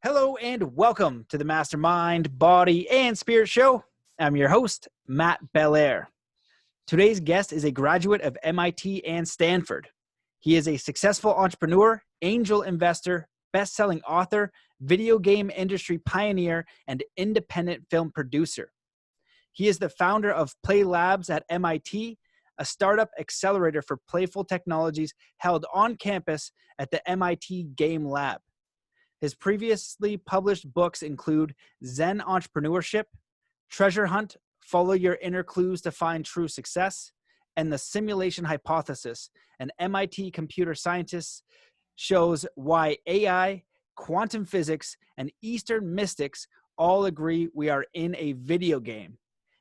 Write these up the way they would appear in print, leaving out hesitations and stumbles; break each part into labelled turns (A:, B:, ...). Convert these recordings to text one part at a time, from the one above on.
A: Hello and welcome to the Mastermind, Body, and Spirit Show. I'm your host, Matt Belair. Today's guest is a graduate of MIT and Stanford. He is a successful entrepreneur, angel investor, best-selling author, video game industry pioneer, and independent film producer. He is the founder of Play Labs at MIT, a startup accelerator for playful technologies held on campus at the MIT Game Lab. His previously published books include Zen Entrepreneurship, Treasure Hunt, Follow Your Inner Clues to Find True Success, and The Simulation Hypothesis. An MIT computer scientist shows why AI, quantum physics, and Eastern mystics all agree we are in a video game.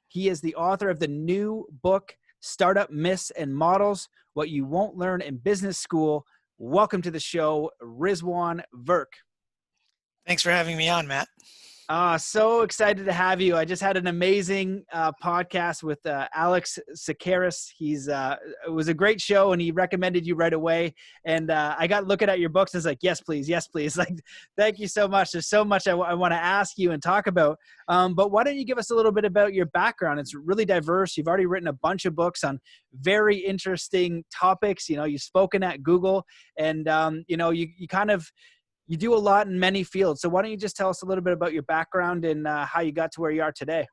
A: He is the author of the new book, Startup Myths and Models, What You Won't Learn in Business School. Welcome to the show, Rizwan Virk.
B: Thanks for having me on, Matt.
A: So excited to have you. I just had an amazing podcast with Alex Sakaris. It was a great show, and he recommended you right away. And I got looking at your books, and I was like, yes, please, yes, please. Like, thank you so much. There's so much I want to ask you and talk about. But why don't you give us a little bit about your background? It's really diverse. You've already written a bunch of books on very interesting topics. You know, you've spoken at Google, and you do a lot in many fields. So why don't you just tell us a little bit about your background and how you got to where you are today?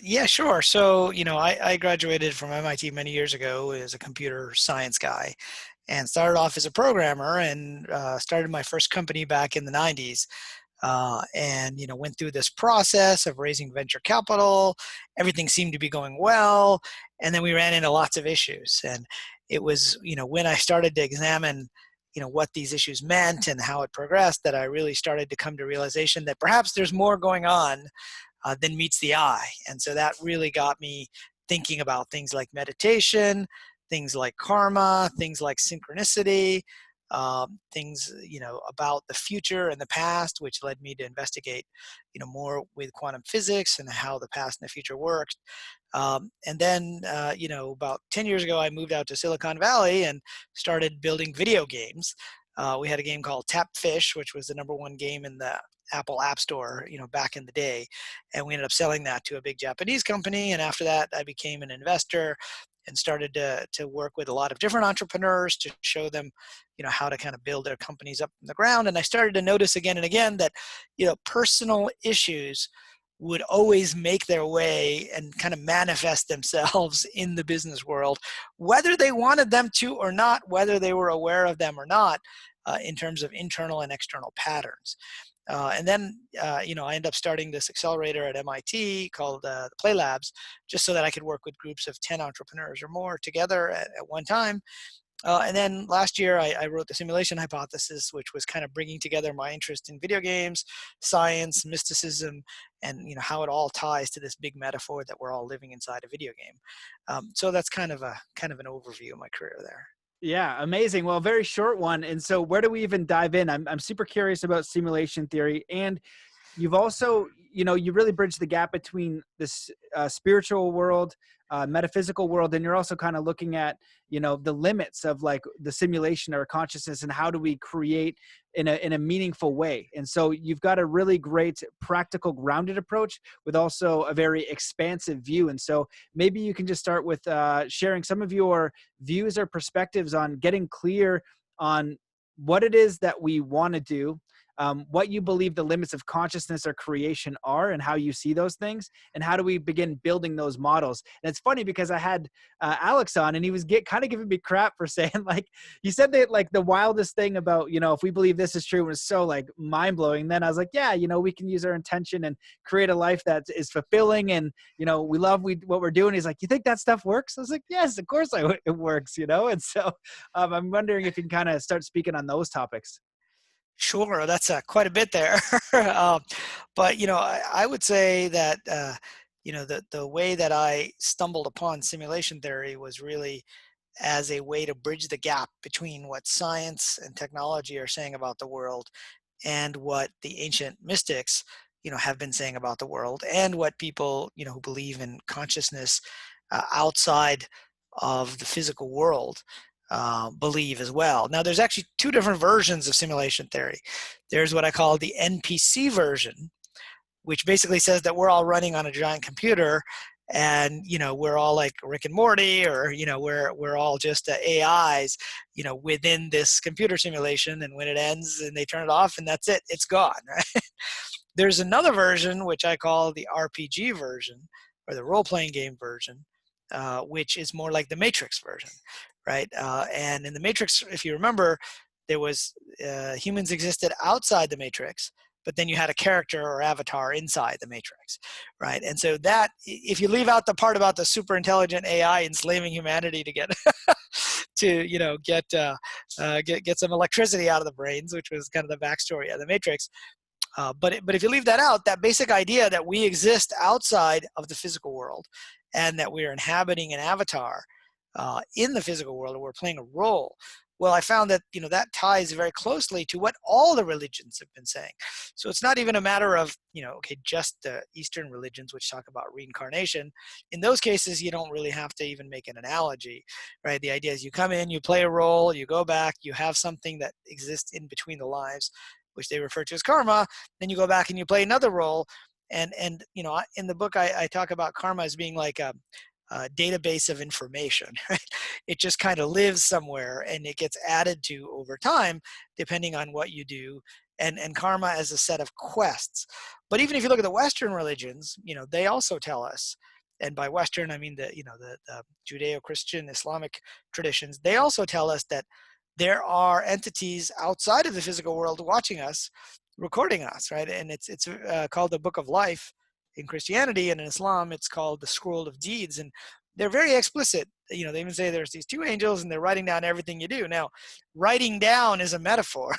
B: Yeah, sure. So, I graduated from MIT many years ago as a computer science guy and started off as a programmer and started my first company back in the 90s. Went through this process of raising venture capital. Everything seemed to be going well. And then we ran into lots of issues. And it was, when I started to examine what these issues meant and how it progressed, that I really started to come to realization that perhaps there's more going on than meets the eye. And so that really got me thinking about things like meditation, things like karma, things like synchronicity, things, about the future and the past, which led me to investigate, more with quantum physics and how the past and the future worked. About 10 years ago, I moved out to Silicon Valley and started building video games. We had a game called Tap Fish, which was the #1 game in the Apple App Store, back in the day. And we ended up selling that to a big Japanese company. And after that, I became an investor and started to work with a lot of different entrepreneurs to show them, how to kind of build their companies up from the ground. And I started to notice again and again that, personal issues would always make their way and kind of manifest themselves in the business world, whether they wanted them to or not, whether they were aware of them or not, in terms of internal and external patterns. I ended up starting this accelerator at MIT called the Play Labs, just so that I could work with groups of 10 entrepreneurs or more together at one time. And then last year, I wrote the Simulation Hypothesis, which was kind of bringing together my interest in video games, science, mysticism, and how it all ties to this big metaphor that we're all living inside a video game. So that's kind of an overview of my career there.
A: Yeah, amazing. Well, very short one. And so where do we even dive in? I'm super curious about simulation theory. And you've also, you really bridge the gap between this spiritual world, metaphysical world, and you're also kind of looking at, the limits of like the simulation or consciousness and how do we create in a meaningful way. And so you've got a really great practical grounded approach with also a very expansive view. And so maybe you can just start with sharing some of your views or perspectives on getting clear on what it is that we want to do, what you believe the limits of consciousness or creation are and how you see those things, and how do we begin building those models. And it's funny because I had Alex on and he was kind of giving me crap for saying, like, he said that like the wildest thing about, if we believe this is true, was so like mind blowing. Then I was like, yeah, we can use our intention and create a life that is fulfilling. And, we love what we're doing. He's like, you think that stuff works? I was like, yes, of course it works, And so I'm wondering if you can kind of start speaking on those topics.
B: Sure, that's quite a bit there. I would say that the way that I stumbled upon simulation theory was really as a way to bridge the gap between what science and technology are saying about the world and what the ancient mystics have been saying about the world, and what people who believe in consciousness outside of the physical world believe as well. Now, there's actually two different versions of simulation theory. There's what I call the NPC version, which basically says that we're all running on a giant computer, and we're all like Rick and Morty, or we're all just AIs, within this computer simulation, and when it ends and they turn it off and that's it, it's gone, right? There's another version which I call the RPG version, or the role-playing game version, which is more like the Matrix version, right? And in the Matrix, if you remember, there was humans existed outside the Matrix, but then you had a character or avatar inside the Matrix, right? And so that, if you leave out the part about the super intelligent AI enslaving humanity to get get some electricity out of the brains, which was kind of the backstory of the Matrix. But if you leave that out, that basic idea that we exist outside of the physical world, and that we are inhabiting an avatar in the physical world, or we're playing a role. Well, I found that that ties very closely to what all the religions have been saying. So it's not even a matter of just the Eastern religions, which talk about reincarnation. In those cases, you don't really have to even make an analogy, right? The idea is you come in, you play a role, you go back, you have something that exists in between the lives, which they refer to as karma. Then you go back and you play another role, and in the book I talk about karma as being like a database of information, right? It just kind of lives somewhere, and it gets added to over time, depending on what you do, and karma as a set of quests. But even if you look at the Western religions, they also tell us, and by Western I mean the Judeo-Christian Islamic traditions, they also tell us that there are entities outside of the physical world watching us, recording us, right? And it's called the Book of Life in Christianity, and in Islam it's called the Scroll of Deeds, and they're very explicit. They even say there's these two angels and they're writing down everything you do. Now, writing down is a metaphor,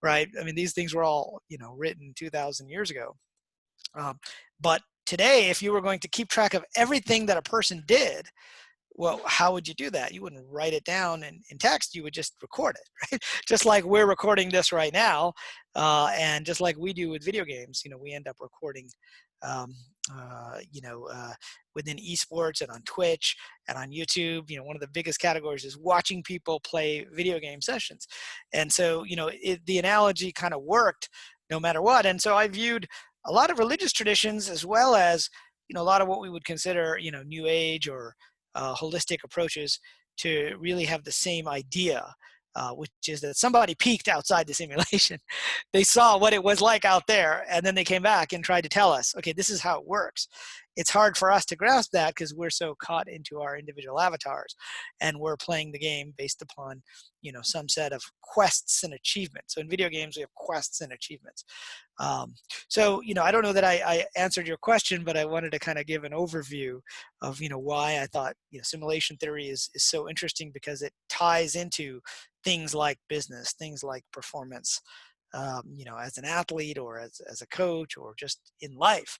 B: right? I mean, these things were all written 2,000 years ago. But today, if you were going to keep track of everything that a person did, well, how would you do that? You wouldn't write it down in text. You would just record it, right? Just like we're recording this right now, and just like we do with video games, we end up recording, um, within esports and on Twitch and on YouTube. One of the biggest categories is watching people play video game sessions, and so the analogy kind of worked no matter what. And so I viewed a lot of religious traditions, as well as a lot of what we would consider New Age or holistic approaches, to really have the same idea, which is that somebody peeked outside the simulation. They saw what it was like out there, and then they came back and tried to tell us, okay, this is how it works. It's hard for us to grasp that because we're so caught into our individual avatars, and we're playing the game based upon some set of quests and achievements. So in video games we have quests and achievements. So I don't know that I answered your question, but I wanted to kind of give an overview of why I thought simulation theory is so interesting, because it ties into things like business, things like performance, as an athlete, or as a coach, or just in life.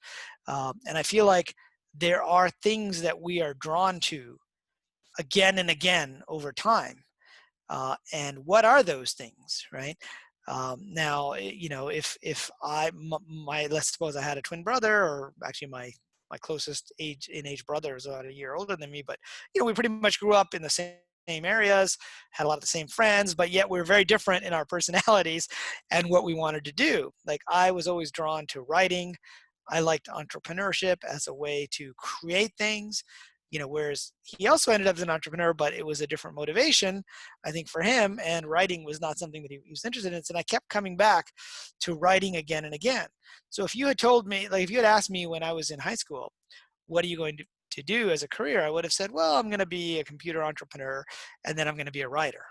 B: And I feel like there are things that we are drawn to again and again over time. And what are those things, right? Now, if let's suppose I had a twin brother, or actually my closest age brother is about a year older than me, but we pretty much grew up in the same areas, had a lot of the same friends, but yet we're very different in our personalities and what we wanted to do. Like, I was always drawn to writing. I liked entrepreneurship as a way to create things, whereas he also ended up as an entrepreneur, but it was a different motivation, I think, for him, and writing was not something that he was interested in. And I kept coming back to writing again and again. So if you had told me, like if you had asked me when I was in high school, what are you going to do as a career, I would have said, well, I'm going to be a computer entrepreneur, and then I'm going to be a writer.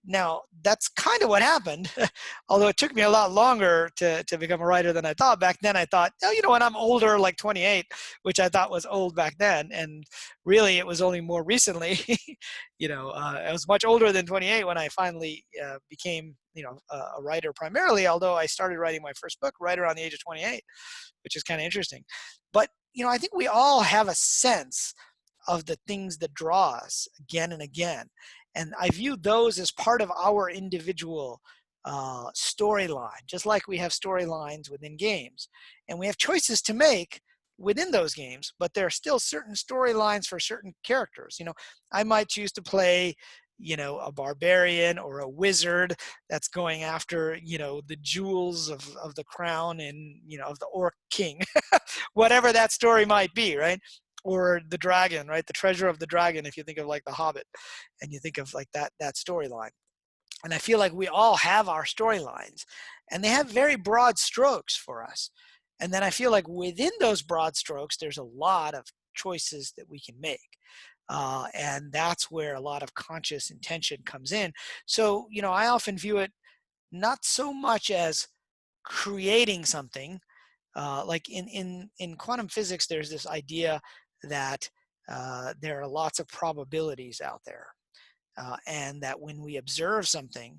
B: Now, that's kind of what happened, although it took me a lot longer to become a writer than I thought. Back then, I thought, oh, when I'm older, like 28, which I thought was old back then. And really, it was only more recently, I was much older than 28 when I finally became, a writer primarily, although I started writing my first book right around the age of 28, which is kind of interesting. But, I think we all have a sense of the things that draw us again and again. And I view those as part of our individual storyline, just like we have storylines within games. And we have choices to make within those games, but there are still certain storylines for certain characters. I might choose to play, a barbarian or a wizard that's going after, the jewels of the crown and, of the orc king, whatever that story might be, right? Or the dragon, right? The treasure of the dragon, if you think of like The Hobbit and you think of like that storyline. And I feel like we all have our storylines and they have very broad strokes for us. And then I feel like within those broad strokes, there's a lot of choices that we can make. And that's where a lot of conscious intention comes in. So, I often view it not so much as creating something. Like in quantum physics, there's this idea that there are lots of probabilities out there, and that when we observe something,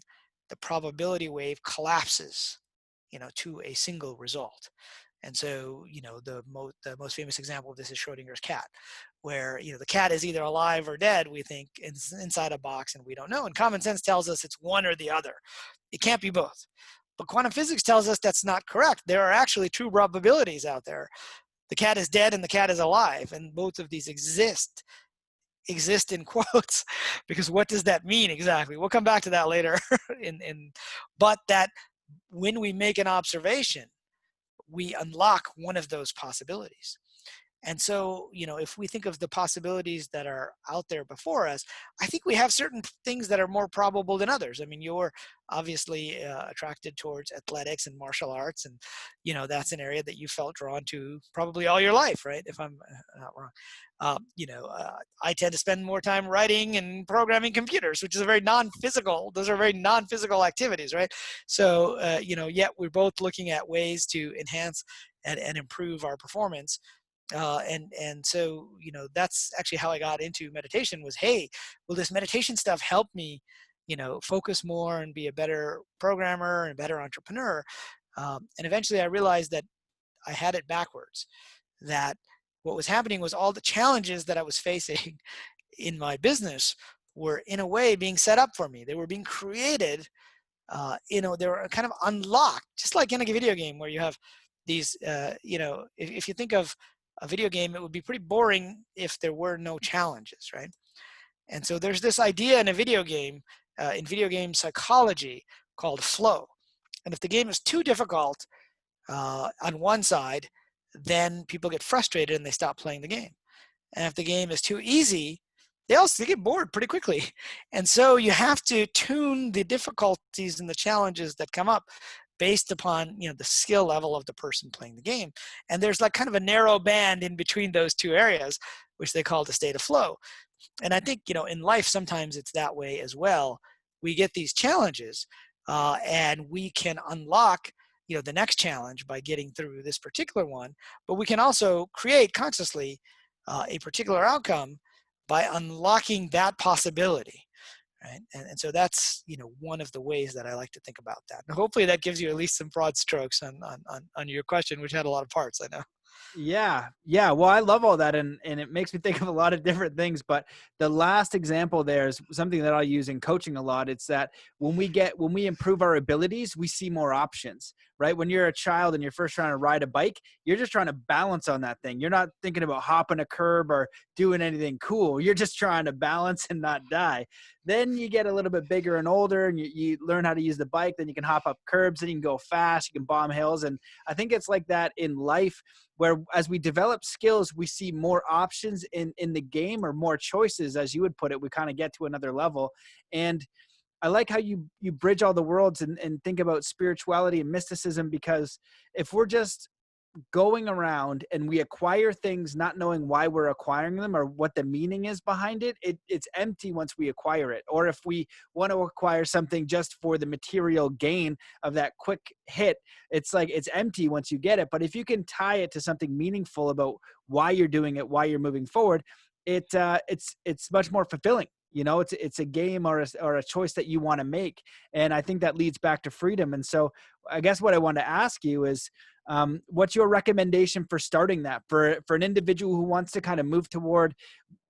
B: the probability wave collapses, to a single result. And so, the most famous example of this is Schrodinger's cat, where, the cat is either alive or dead, we think, inside a box, and we don't know. And common sense tells us it's one or the other. It can't be both. But quantum physics tells us that's not correct. There are actually two probabilities out there. The cat is dead and the cat is alive, and both of these exist in quotes, because what does that mean exactly? We'll come back to that later. But that when we make an observation, we unlock one of those possibilities. And so, if we think of the possibilities that are out there before us, I think we have certain things that are more probable than others. I mean, you're obviously attracted towards athletics and martial arts, and, that's an area that you felt drawn to probably all your life, right? If I'm not wrong. I tend to spend more time writing and programming computers, which is those are very non-physical activities, right? So, yet we're both looking at ways to enhance and improve our performance. And so, that's actually how I got into meditation was, hey, will this meditation stuff help me, focus more and be a better programmer and a better entrepreneur? And eventually I realized that I had it backwards, that what was happening was all the challenges that I was facing in my business were in a way being set up for me. They were being created, they were kind of unlocked, just like in a video game where you have these, if you think of a video game, it would be pretty boring if there were no challenges, right? And so there's this idea in a video game, in video game psychology, called flow. And if the game is too difficult on one side, then people get frustrated and they stop playing the game. And if the game is too easy, they get bored pretty quickly. And so you have to tune the difficulties and the challenges that come up based upon, the skill level of the person playing the game. And there's like kind of a narrow band in between those two areas, which they call the state of flow. And I think, in life, sometimes it's that way as well. We get these challenges and we can unlock, the next challenge by getting through this particular one, but we can also create consciously a particular outcome by unlocking that possibility. Right. And so that's, one of the ways that I like to think about that. And hopefully that gives you at least some broad strokes on your question, which had a lot of parts, I know.
A: Yeah. Yeah. Well, I love all that. And it makes me think of a lot of different things, but the last example there is something that I'll use in coaching a lot. It's that when we improve our abilities, we see more options, right? When you're a child and you're first trying to ride a bike, you're just trying to balance on that thing. You're not thinking about hopping a curb or doing anything cool. You're just trying to balance and not die. Then you get a little bit bigger and older and you learn how to use the bike. Then you can hop up curbs and you can go fast. You can bomb hills. And I think it's like that in life, where as we develop skills, we see more options in the game, or more choices, as you would put it. We kind of get to another level. And I like how you bridge all the worlds and think about spirituality and mysticism, because if we're just going around and we acquire things not knowing why we're acquiring them or what the meaning is behind it, it's empty once we acquire it. Or if we want to acquire something just for the material gain of that quick hit, it's like it's empty once you get it. But if you can tie it to something meaningful about why you're doing it, why you're moving forward, it's much more fulfilling. It's a game or a choice that you want to make. And I think that leads back to freedom. And so I guess what I want to ask you is, what's your recommendation for starting that for an individual who wants to kind of move toward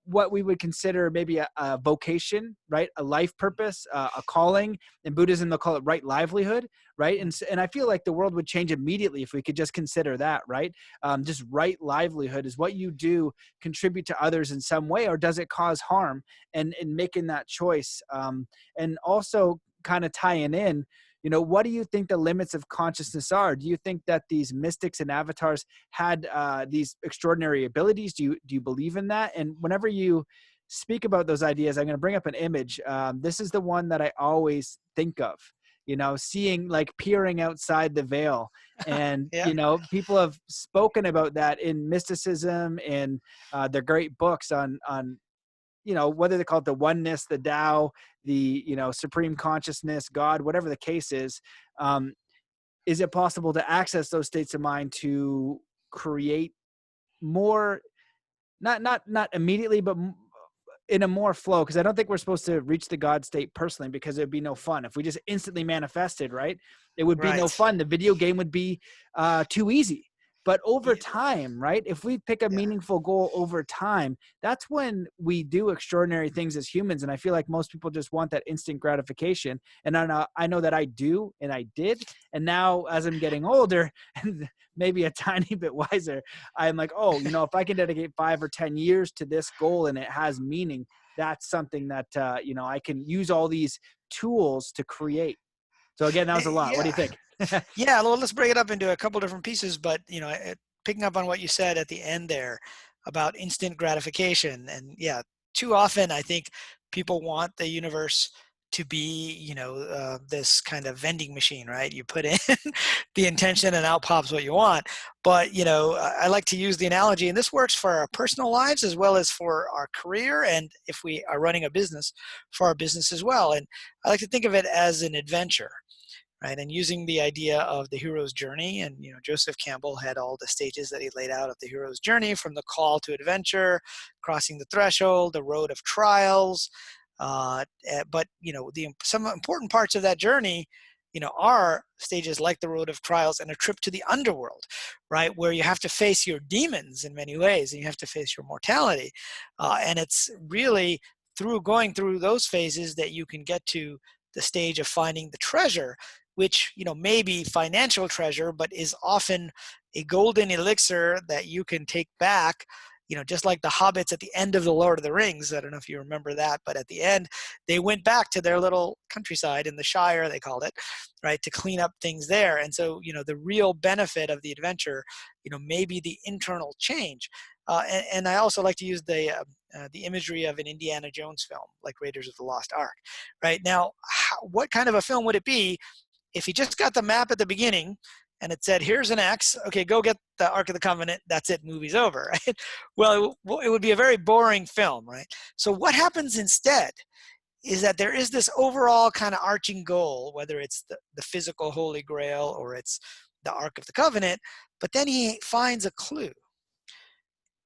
A: what we would consider maybe a vocation, right? A life purpose, a calling. In Buddhism, they'll call it right livelihood, right? And I feel like the world would change immediately if we could just consider that, right? Just right livelihood is what you do contribute to others in some way, or does it cause harm? And in making that choice, and also kind of tying in, what do you think the limits of consciousness are? Do you think that these mystics and avatars had these extraordinary abilities? Do you believe in that? And whenever you speak about those ideas, I'm going to bring up an image. This is the one that I always think of, seeing, like, peering outside the veil. And,
B: Yeah.
A: people have spoken about that in mysticism and their great books on whether they call it the oneness, the Tao, the, supreme consciousness, God, whatever the case is it possible to access those states of mind to create more, not immediately, but in a more flow? Because I don't think we're supposed to reach the God state personally, because it'd be no fun if we just instantly manifested, right? It would be no
B: Right.
A: fun. The video game would be too easy. But over
B: Yeah.
A: time, right? If we pick a
B: Yeah.
A: meaningful goal over time, that's when we do extraordinary things as humans. And I feel like most people just want that instant gratification. And I know that I do, and I did. And now, as I'm getting older and maybe a tiny bit wiser, I'm like, oh, if I can dedicate 5 or 10 years to this goal and it has meaning, that's something that, I can use all these tools to create. So again, that was a lot. What do you
B: Yeah.
A: think?
B: Yeah, well, let's break it up into a couple different pieces, but picking up on what you said at the end there about instant gratification, and yeah, too often I think people want the universe to be, this kind of vending machine, right? You put in the intention and out pops what you want. But I like to use the analogy, and this works for our personal lives as well as for our career, and if we are running a business, for our business as well. And I like to think of it as an adventure, right? And using the idea of the hero's journey, and Joseph Campbell had all the stages that he laid out of the hero's journey, from the call to adventure, crossing the threshold, the road of trials. But some important parts of that journey, are stages like the road of trials and a trip to the underworld, right, where you have to face your demons in many ways, and you have to face your mortality, and it's really through going through those phases that you can get to the stage of finding the treasure, which may be financial treasure, but is often a golden elixir that you can take back, just like the hobbits at the end of the Lord of the Rings. I don't know if you remember that, but at the end they went back to their little countryside in the Shire, they called it, right, to clean up things there. And so the real benefit of the adventure may be the internal change. And I also like to use the imagery of an Indiana Jones film, like Raiders of the Lost Ark. Right now, what kind of a film would it be if he just got the map at the beginning and it said, here's an X, okay, go get the Ark of the Covenant, that's it, movie's over, right? Well, it would be a very boring film, right? So what happens instead is that there is this overall kind of arching goal, whether it's the physical Holy Grail or it's the Ark of the Covenant, but then he finds a clue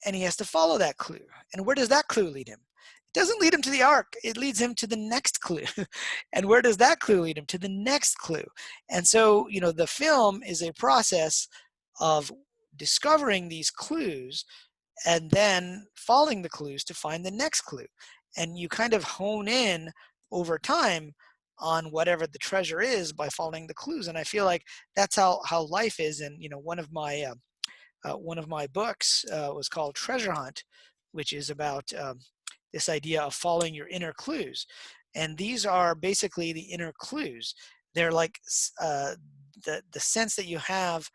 B: and he has to follow that clue. And where does that clue lead him? It doesn't lead him to the ark. It leads him to the next clue. And where does that clue lead him? To the next clue. And so, the film is a process of discovering these clues and then following the clues to find the next clue. And you kind of hone in over time on whatever the treasure is by following the clues. And I feel like that's how life is. And, one of my books was called Treasure Hunt, which is about this idea of following your inner clues. And these are basically the inner clues. They're like the sense that you have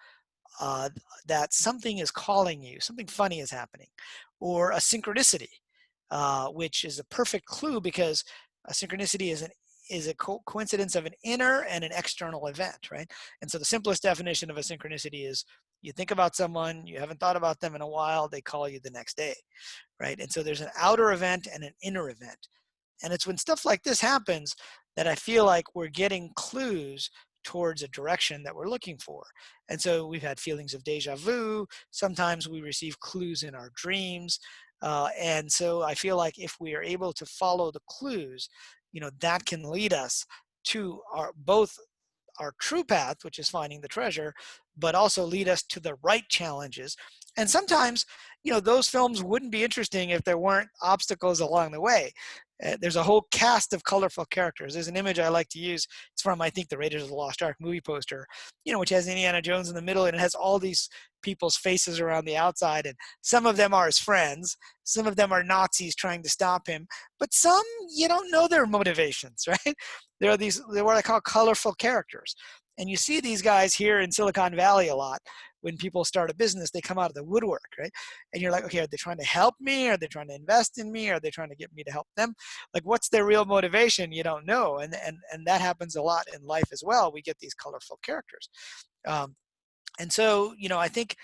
B: that something is calling you, something funny is happening, or a synchronicity, which is a perfect clue, because a synchronicity is a coincidence of an inner and an external event, right? And so the simplest definition of a synchronicity is you think about someone, you haven't thought about them in a while, they call you the next day, right? And so there's an outer event and an inner event. And it's when stuff like this happens that I feel like we're getting clues towards a direction that we're looking for. And so we've had feelings of deja vu. Sometimes we receive clues in our dreams. And so I feel like if we are able to follow the clues, that can lead us to both our true path, which is finding the treasure, but also lead us to the right challenges. And sometimes, those films wouldn't be interesting if there weren't obstacles along the way. There's a whole cast of colorful characters. There's an image I like to use. It's from, I think, the Raiders of the Lost Ark movie poster, which has Indiana Jones in the middle, and it has all these people's faces around the outside, and some of them are his friends, some of them are Nazis trying to stop him, but some, you don't know their motivations, right? They're what I call colorful characters. And you see these guys here in Silicon Valley a lot. When people start a business, they come out of the woodwork, right? And you're like, okay, are they trying to help me? Are they trying to invest in me? Are they trying to get me to help them? Like, what's their real motivation? You don't know. And that happens a lot in life as well. We get these colorful characters. And so, I think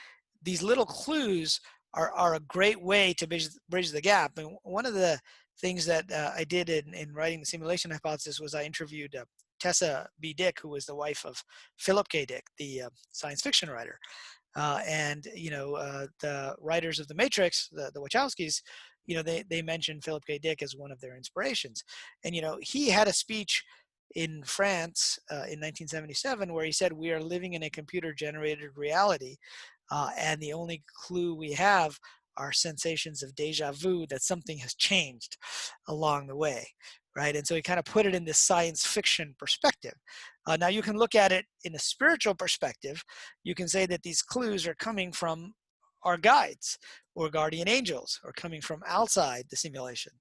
B: these little clues are a great way to bridge the gap. And one of the things that I did in writing the simulation hypothesis was I interviewed Tessa B. Dick, who was the wife of Philip K. Dick, the science fiction writer. The writers of The Matrix, the Wachowskis, they mentioned Philip K. Dick as one of their inspirations. And, he had a speech in France in 1977 where he said, we are living in a computer-generated reality, and the only clue we have are sensations of deja vu that something has changed along the way, right? And so he kind of put it in this science fiction perspective. Now you can look at it in a spiritual perspective. You can say that these clues are coming from our guides or guardian angels, or coming from outside the simulation,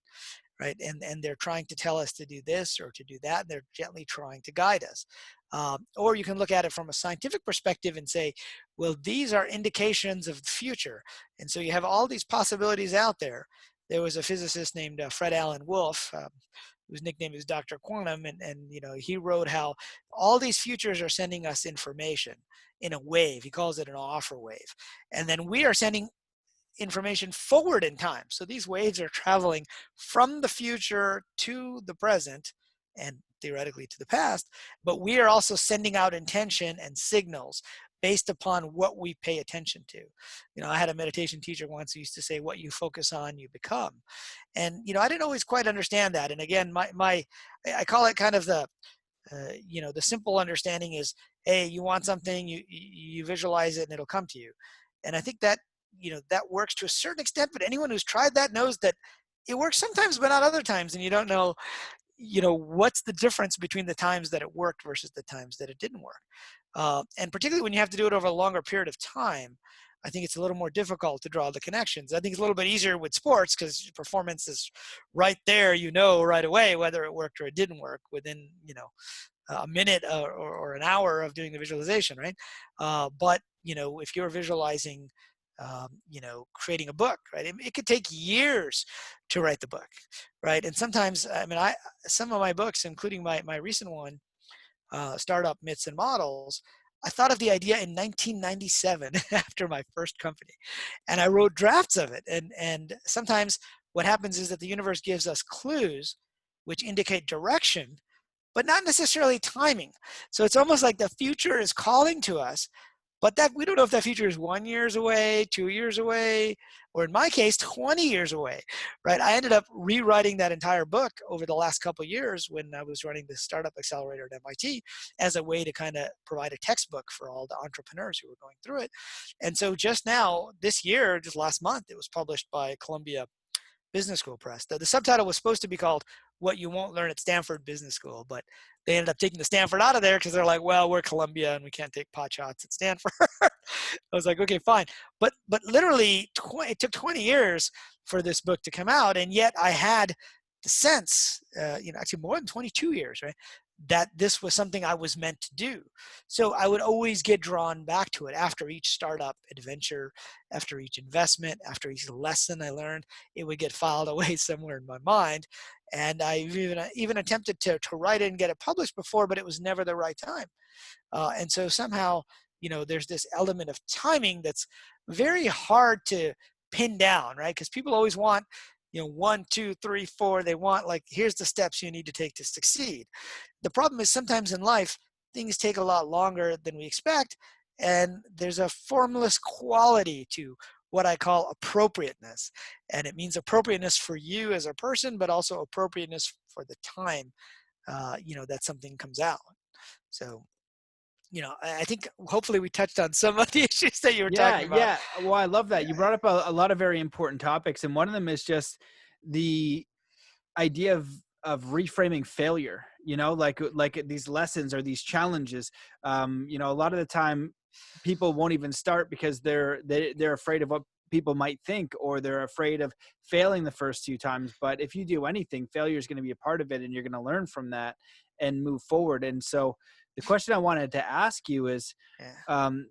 B: right? And they're trying to tell us to do this or to do that. And they're gently trying to guide us. Or you can look at it from a scientific perspective and say, well, these are indications of the future. And so you have all these possibilities out there. There was a physicist named Fred Alan Wolf, whose nickname is Dr. Quantum, and he wrote how all these futures are sending us information in a wave. He calls it an offer wave. And then we are sending information forward in time. So these waves are traveling from the future to the present and theoretically to the past, but we are also sending out intention and signals based upon what we pay attention to. I had a meditation teacher once who used to say, what you focus on, you become. And, I didn't always quite understand that. And again, I call it kind of the simple understanding is, hey, you want something, you visualize it and it'll come to you. And I think that, that works to a certain extent, but anyone who's tried that knows that it works sometimes, but not other times. And you don't know, what's the difference between the times that it worked versus the times that it didn't work. And particularly when you have to do it over a longer period of time, I think it's a little more difficult to draw the connections. I think it's a little bit easier with sports because performance is right there, right away whether it worked or it didn't work within, a minute or an hour of doing the visualization, right? But, if you're visualizing, creating a book, right? It could take years to write the book, right? And sometimes, some of my books, including my recent one, Startup Myths and Models, I thought of the idea in 1997 after my first company, and I wrote drafts of it. And sometimes what happens is that the universe gives us clues which indicate direction, but not necessarily timing. So it's almost like the future is calling to us, but that we don't know if that future is 1 year away, 2 years away, or in my case, 20 years away, right? I ended up rewriting that entire book over the last couple of years when I was running the startup accelerator at MIT as a way to kind of provide a textbook for all the entrepreneurs who were going through it. And so just now, this year, just last month, it was published by Columbia Business School Press. The subtitle was supposed to be called What You Won't Learn at Stanford Business School, but they ended up taking the Stanford out of there because they're like, well, we're Columbia and we can't take pot shots at Stanford. I was like, okay, fine. But literally, it took 20 years for this book to come out, and yet I had the sense, actually more than 22 years, right, that this was something I was meant to do. So I would always get drawn back to it after each startup adventure, after each investment, after each lesson I learned. It would get filed away somewhere in my mind. And I even attempted to write it and get it published before, but it was never the right time. And so somehow, there's this element of timing that's very hard to pin down, right? Because people always want, 1, 2, 3, 4. They want, like, here's the steps you need to take to succeed. The problem is sometimes in life, things take a lot longer than we expect. And there's a formless quality to what I call appropriateness. And it means appropriateness for you as a person, but also appropriateness for the time, that something comes out. So I think hopefully we touched on some of the issues that you were
A: Yeah,
B: talking about.
A: yeah. Well, I love that.
B: Yeah,
A: You brought up a lot of very important topics, and one of them is just the idea of reframing failure, like these lessons or these challenges. A lot of the time people won't even start because they're afraid of what people might think, or they're afraid of failing the first few times. But if you do anything, failure is going to be a part of it, and you're going to learn from that and move forward. And so the question I wanted to ask you is,
B: yeah.
A: um,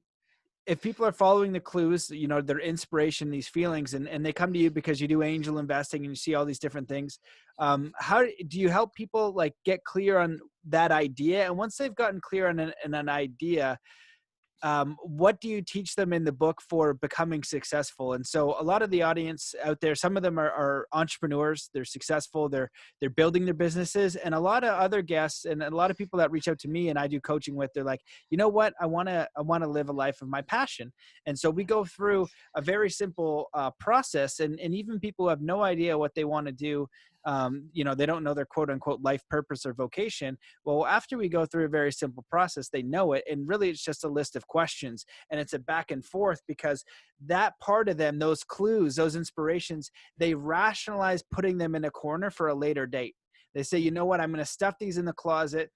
A: if people are following the clues, their inspiration, these feelings, and they come to you because you do angel investing and you see all these different things, how do you help people like get clear on that idea? And once they've gotten clear on an idea, what do you teach them in the book for becoming successful? And so a lot of the audience out there, some of them are entrepreneurs, they're successful, they're building their businesses. And a lot of other guests and a lot of people that reach out to me and I do coaching with, they're like, you know what, I want to live a life of my passion. And so we go through a very simple process, and even people who have no idea what they want to do, they don't know their quote unquote life purpose or vocation. Well, after we go through a very simple process, they know it. And really, it's just a list of questions, and it's a back and forth, because that part of them, those clues, those inspirations, they rationalize putting them in a corner for a later date. They say, you know what, I'm going to stuff these in the closet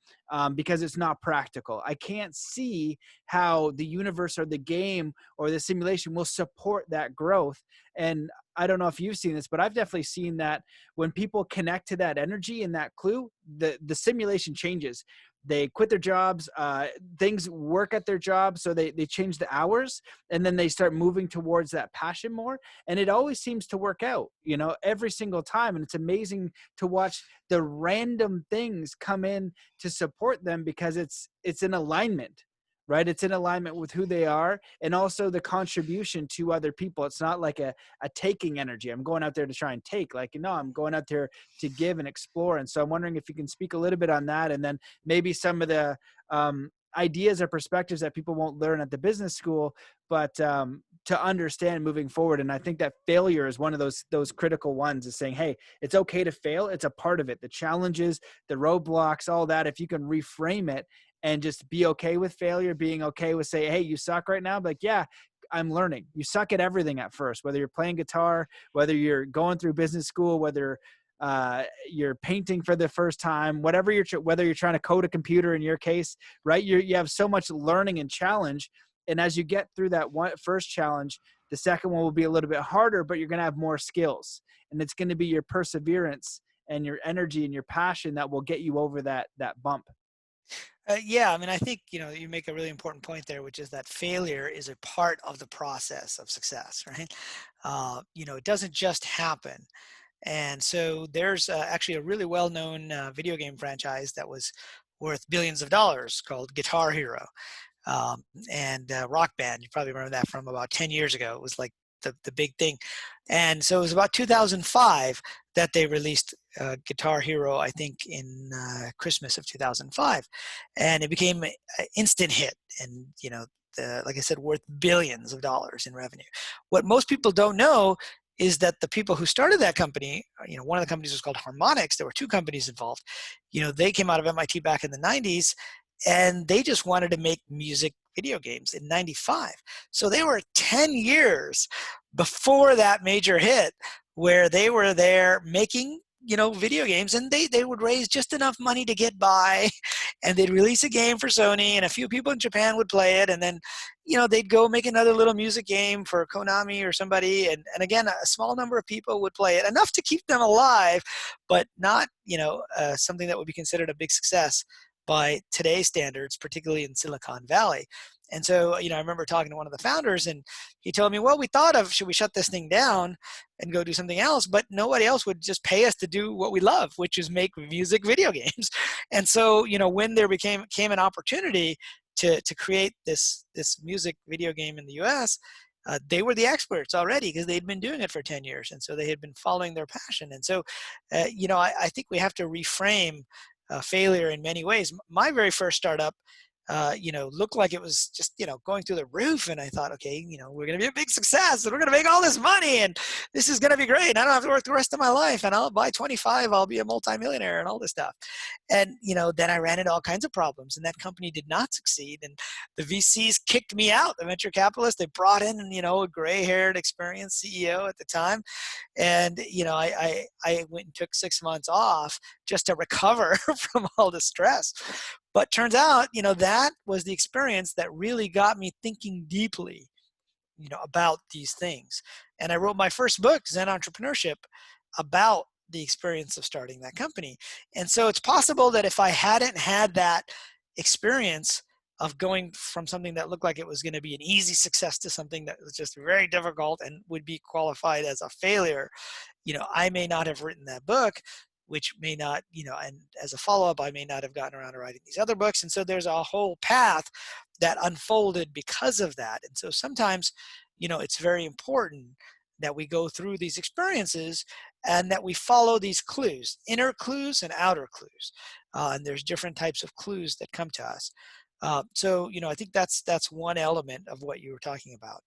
A: because it's not practical. I can't see how the universe or the game or the simulation will support that growth. And I don't know if you've seen this, but I've definitely seen that when people connect to that energy and that clue, the simulation changes. They quit their jobs, things work at their job, so they change the hours, and then they start moving towards that passion more. And it always seems to work out, every single time. And it's amazing to watch the random things come in to support them, because it's in alignment, right? It's in alignment with who they are, and also the contribution to other people. It's not like a taking energy. I'm going out there to try and take, like, no, I'm going out there to give and explore. And so I'm wondering if you can speak a little bit on that, and then maybe some of the ideas or perspectives that people won't learn at the business school, but to understand moving forward. And I think that failure is one of those critical ones, is saying, hey, it's okay to fail. It's a part of it. The challenges, the roadblocks, all that, if you can reframe it and just be okay with failure, being okay with say, hey, you suck right now. Like, yeah, I'm learning. You suck at everything at first, whether you're playing guitar, whether you're going through business school, whether you're painting for the first time, whether you're trying to code a computer in your case, right? You have so much learning and challenge. And as you get through that first challenge, the second one will be a little bit harder, but you're going to have more skills, and it's going to be your perseverance and your energy and your passion that will get you over that bump.
B: Yeah, I mean, I think, you make a really important point there, which is that failure is a part of the process of success, right? It doesn't just happen. And so there's actually a really well-known video game franchise that was worth billions of dollars called Guitar Hero, and Rock Band. You probably remember that from about 10 years ago. It was like the big thing. And so it was about 2005 that they released Guitar Hero, I think in Christmas of 2005. And it became an instant hit. And, like I said, worth billions of dollars in revenue. What most people don't know is that the people who started that company, one of the companies was called Harmonix. There were two companies involved. They came out of MIT back in the 90s, and they just wanted to make music video games in 95. So they were 10 years before that major hit, where they were there making video games, and they would raise just enough money to get by, and they'd release a game for Sony, and a few people in Japan would play it, and then they'd go make another little music game for Konami or somebody, and again, a small number of people would play it, enough to keep them alive, but not something that would be considered a big success by today's standards, particularly in Silicon Valley. And so, I remember talking to one of the founders, and he told me, well, we thought of, should we shut this thing down and go do something else? But nobody else would just pay us to do what we love, which is make music video games. And so, when there came an opportunity to create this music video game in the US, they were the experts already, because they'd been doing it for 10 years. And so they had been following their passion. And so, I think we have to reframe failure in many ways. My very first startup, looked like it was just, going through the roof. And I thought, okay, we're going to be a big success and we're going to make all this money and this is going to be great. And I don't have to work the rest of my life. And by 25, I'll be a multimillionaire and all this stuff. And, then I ran into all kinds of problems and that company did not succeed. And the VCs kicked me out, the venture capitalists. They brought in, a gray-haired, experienced CEO at the time. And, I went and took 6 months off just to recover from all the stress. But turns out, that was the experience that really got me thinking deeply, about these things. And I wrote my first book, Zen Entrepreneurship, about the experience of starting that company. And so it's possible that if I hadn't had that experience of going from something that looked like it was going to be an easy success to something that was just very difficult and would be qualified as a failure, I may not have written that book, which may not, and as a follow-up, I may not have gotten around to writing these other books. And so there's a whole path that unfolded because of that. And so sometimes, it's very important that we go through these experiences and that we follow these clues, inner clues and outer clues. And there's different types of clues that come to us. So, I think that's one element of what you were talking about.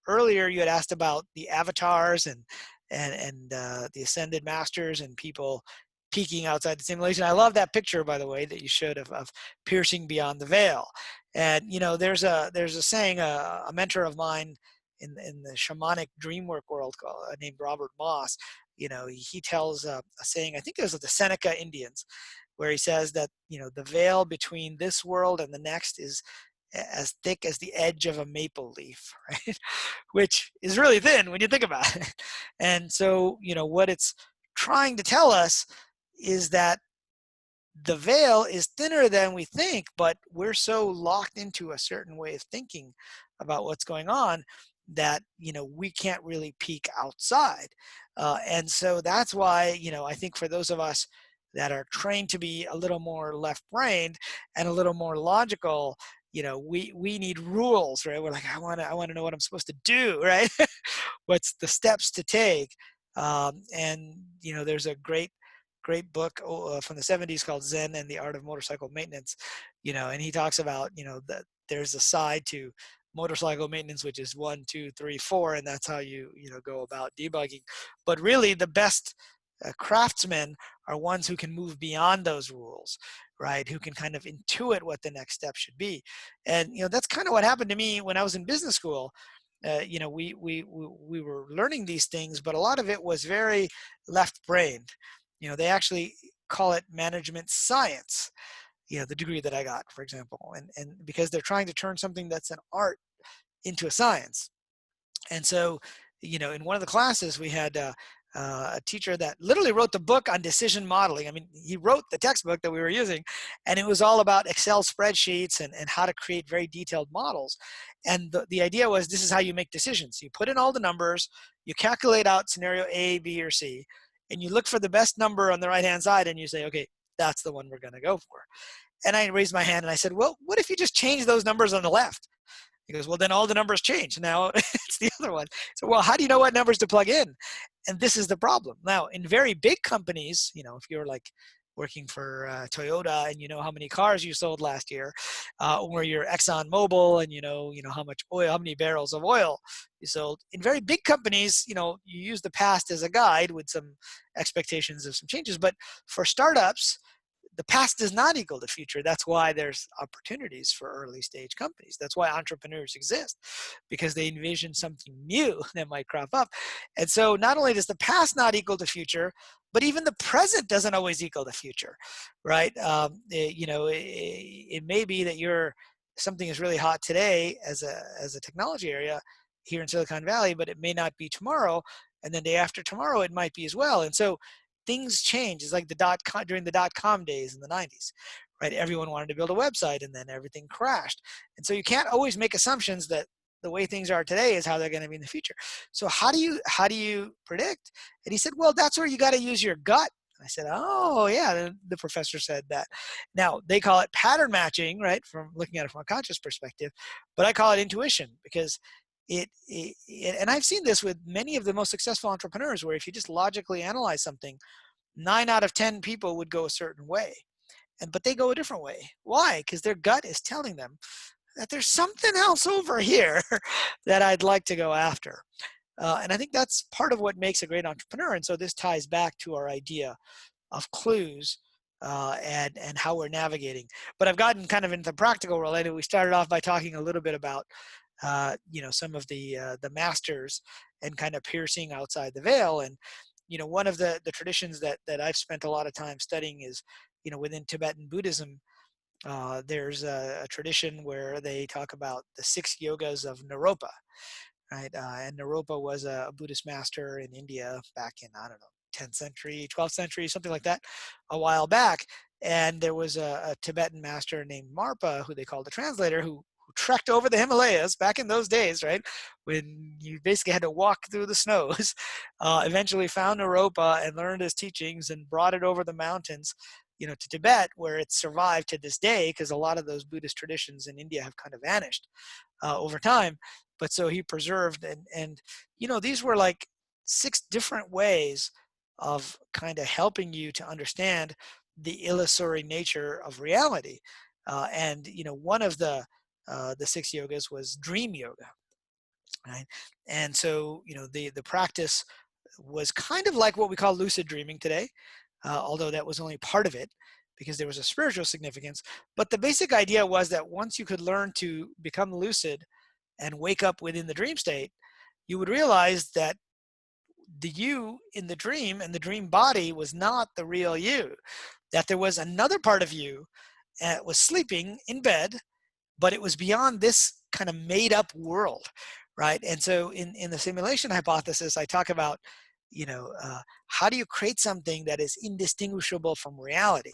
B: Earlier, you had asked about the avatars and the ascended masters and people peeking outside the simulation. I love that picture, by the way, that you showed of piercing beyond the veil. And there's a saying, a mentor of mine in the shamanic dream work world named Robert Moss. He tells a saying. I think it was of the Seneca Indians, where he says that the veil between this world and the next is as thick as the edge of a maple leaf, right? Which is really thin when you think about it. And so, what it's trying to tell us is that the veil is thinner than we think, but we're so locked into a certain way of thinking about what's going on that, we can't really peek outside. And so that's why, I think for those of us that are trained to be a little more left-brained and a little more logical, we need rules, right? We're like, I want to know what I'm supposed to do, right? What's the steps to take? And there's a great book from the 70s called Zen and the Art of Motorcycle Maintenance, and he talks about, that there's a side to motorcycle maintenance, which is 1, 2, 3, 4, and that's how you go about debugging. But really, the best craftsmen are ones who can move beyond those rules, right? Who can kind of intuit what the next step should be. And that's kind of what happened to me when I was in business school. We were learning these things, but a lot of it was very left-brained. They actually call it management science. The degree that I got, for example, and because they're trying to turn something that's an art into a science. And so, in one of the classes we had a teacher that literally wrote the book on decision modeling. I mean, he wrote the textbook that we were using, and it was all about Excel spreadsheets and how to create very detailed models. And the idea was, this is how you make decisions. You put in all the numbers, you calculate out scenario A, B, or C, and you look for the best number on the right-hand side, and you say, okay, that's the one we're going to go for. And I raised my hand and I said, well, what if you just change those numbers on the left? He goes, well, then all the numbers change. Now it's the other one. So, well, how do you know what numbers to plug in? And this is the problem. Now, in very big companies, if you're like working for Toyota and you know how many cars you sold last year, or you're Exxon Mobil and you know how much oil, how many barrels of oil you sold. In very big companies, you use the past as a guide with some expectations of some changes. But for startups, the past does not equal the future. That's why there's opportunities for early stage companies. That's why entrepreneurs exist, because they envision something new that might crop up. And so not only does the past not equal the future, but even the present doesn't always equal the future, right? It may be that something is really hot today as a technology area here in Silicon Valley, but it may not be tomorrow. And then day after tomorrow, it might be as well. And so things change. It's like during the dot-com days in the 90s, right? Everyone wanted to build a website and then everything crashed. And so you can't always make assumptions that the way things are today is how they're going to be in the future. So how do you predict? And he said, well, that's where you got to use your gut. I said, oh yeah, the professor said that. Now they call it pattern matching, right? From looking at it from a conscious perspective, but I call it intuition, because and I've seen this with many of the most successful entrepreneurs, where if you just logically analyze something, 9 out of 10 people would go a certain way. but they go a different way. Why? Because their gut is telling them that there's something else over here that I'd like to go after. And I think that's part of what makes a great entrepreneur. And so this ties back to our idea of clues and how we're navigating. But I've gotten kind of into the practical related. We started off by talking a little bit about some of the masters and kind of piercing outside the veil. And one of the traditions that I've spent a lot of time studying is within Tibetan Buddhism. There's a tradition where they talk about the 6 yogas of Naropa, right? And Naropa was a Buddhist master in India back in, I don't know, 10th century, 12th century, something like that, a while back. And there was a Tibetan master named Marpa, who they called the translator, who trekked over the Himalayas back in those days, right? When you basically had to walk through the snows, eventually found Naropa and learned his teachings and brought it over the mountains, to Tibet, where it's survived to this day, because a lot of those Buddhist traditions in India have kind of vanished over time. But so he preserved, and these were like 6 different ways of kind of helping you to understand the illusory nature of reality. And one of the 6 yogas was dream yoga, right? And so the practice was kind of like what we call lucid dreaming today, although that was only part of it, because there was a spiritual significance. But the basic idea was that once you could learn to become lucid and wake up within the dream state, you would realize that the you in the dream and the dream body was not the real you, that there was another part of you that was sleeping in bed, but it was beyond this kind of made up world, right? And so in the simulation hypothesis, I talk about, how do you create something that is indistinguishable from reality?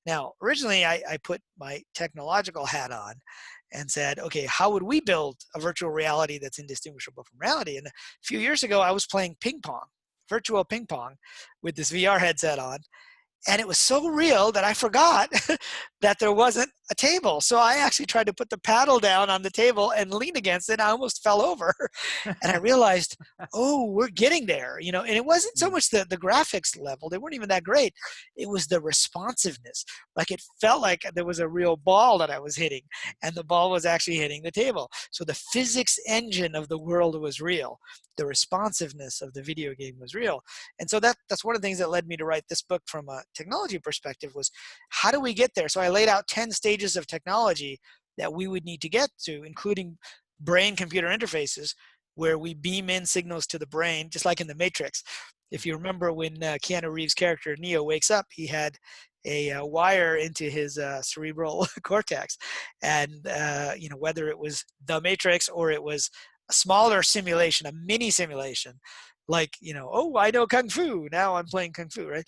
B: Now, originally I put my technological hat on and said, okay, how would we build a virtual reality that's indistinguishable from reality? And a few years ago, I was playing ping pong, virtual ping pong, with this VR headset on. And it was so real that I forgot that there wasn't a table. So I actually tried to put the paddle down on the table and lean against it. I almost fell over. And I realized, oh, we're getting there, and it wasn't so much the graphics level. They weren't even that great. It was the responsiveness. Like it felt like there was a real ball that I was hitting, and the ball was actually hitting the table. So the physics engine of the world was real. The responsiveness of the video game was real. And so that's one of the things that led me to write this book from a technology perspective, was how do we get there? So I laid out 10 stages of technology that we would need to get to, including brain-computer interfaces, where we beam in signals to the brain, just like in the Matrix. If you remember when Keanu Reeves' character Neo wakes up, he had a wire into his cerebral cortex. And whether it was the Matrix or it was a smaller simulation, a mini simulation, like, oh, I know Kung Fu, now I'm playing Kung Fu, right?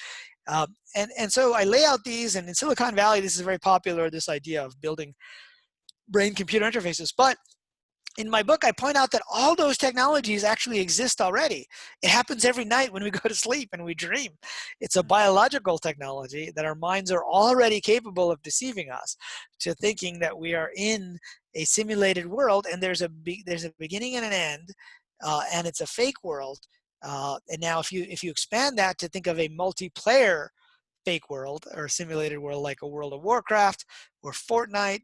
B: And so I lay out these, and in Silicon Valley, this is very popular, this idea of building brain-computer interfaces. But in my book, I point out that all those technologies actually exist already. It happens every night when we go to sleep and we dream. It's a biological technology that our minds are already capable of deceiving us to thinking that we are in a simulated world, and there's a beginning and an end, and it's a fake world. And now if you expand that to think of a multiplayer fake world or simulated world, like a World of Warcraft or Fortnite,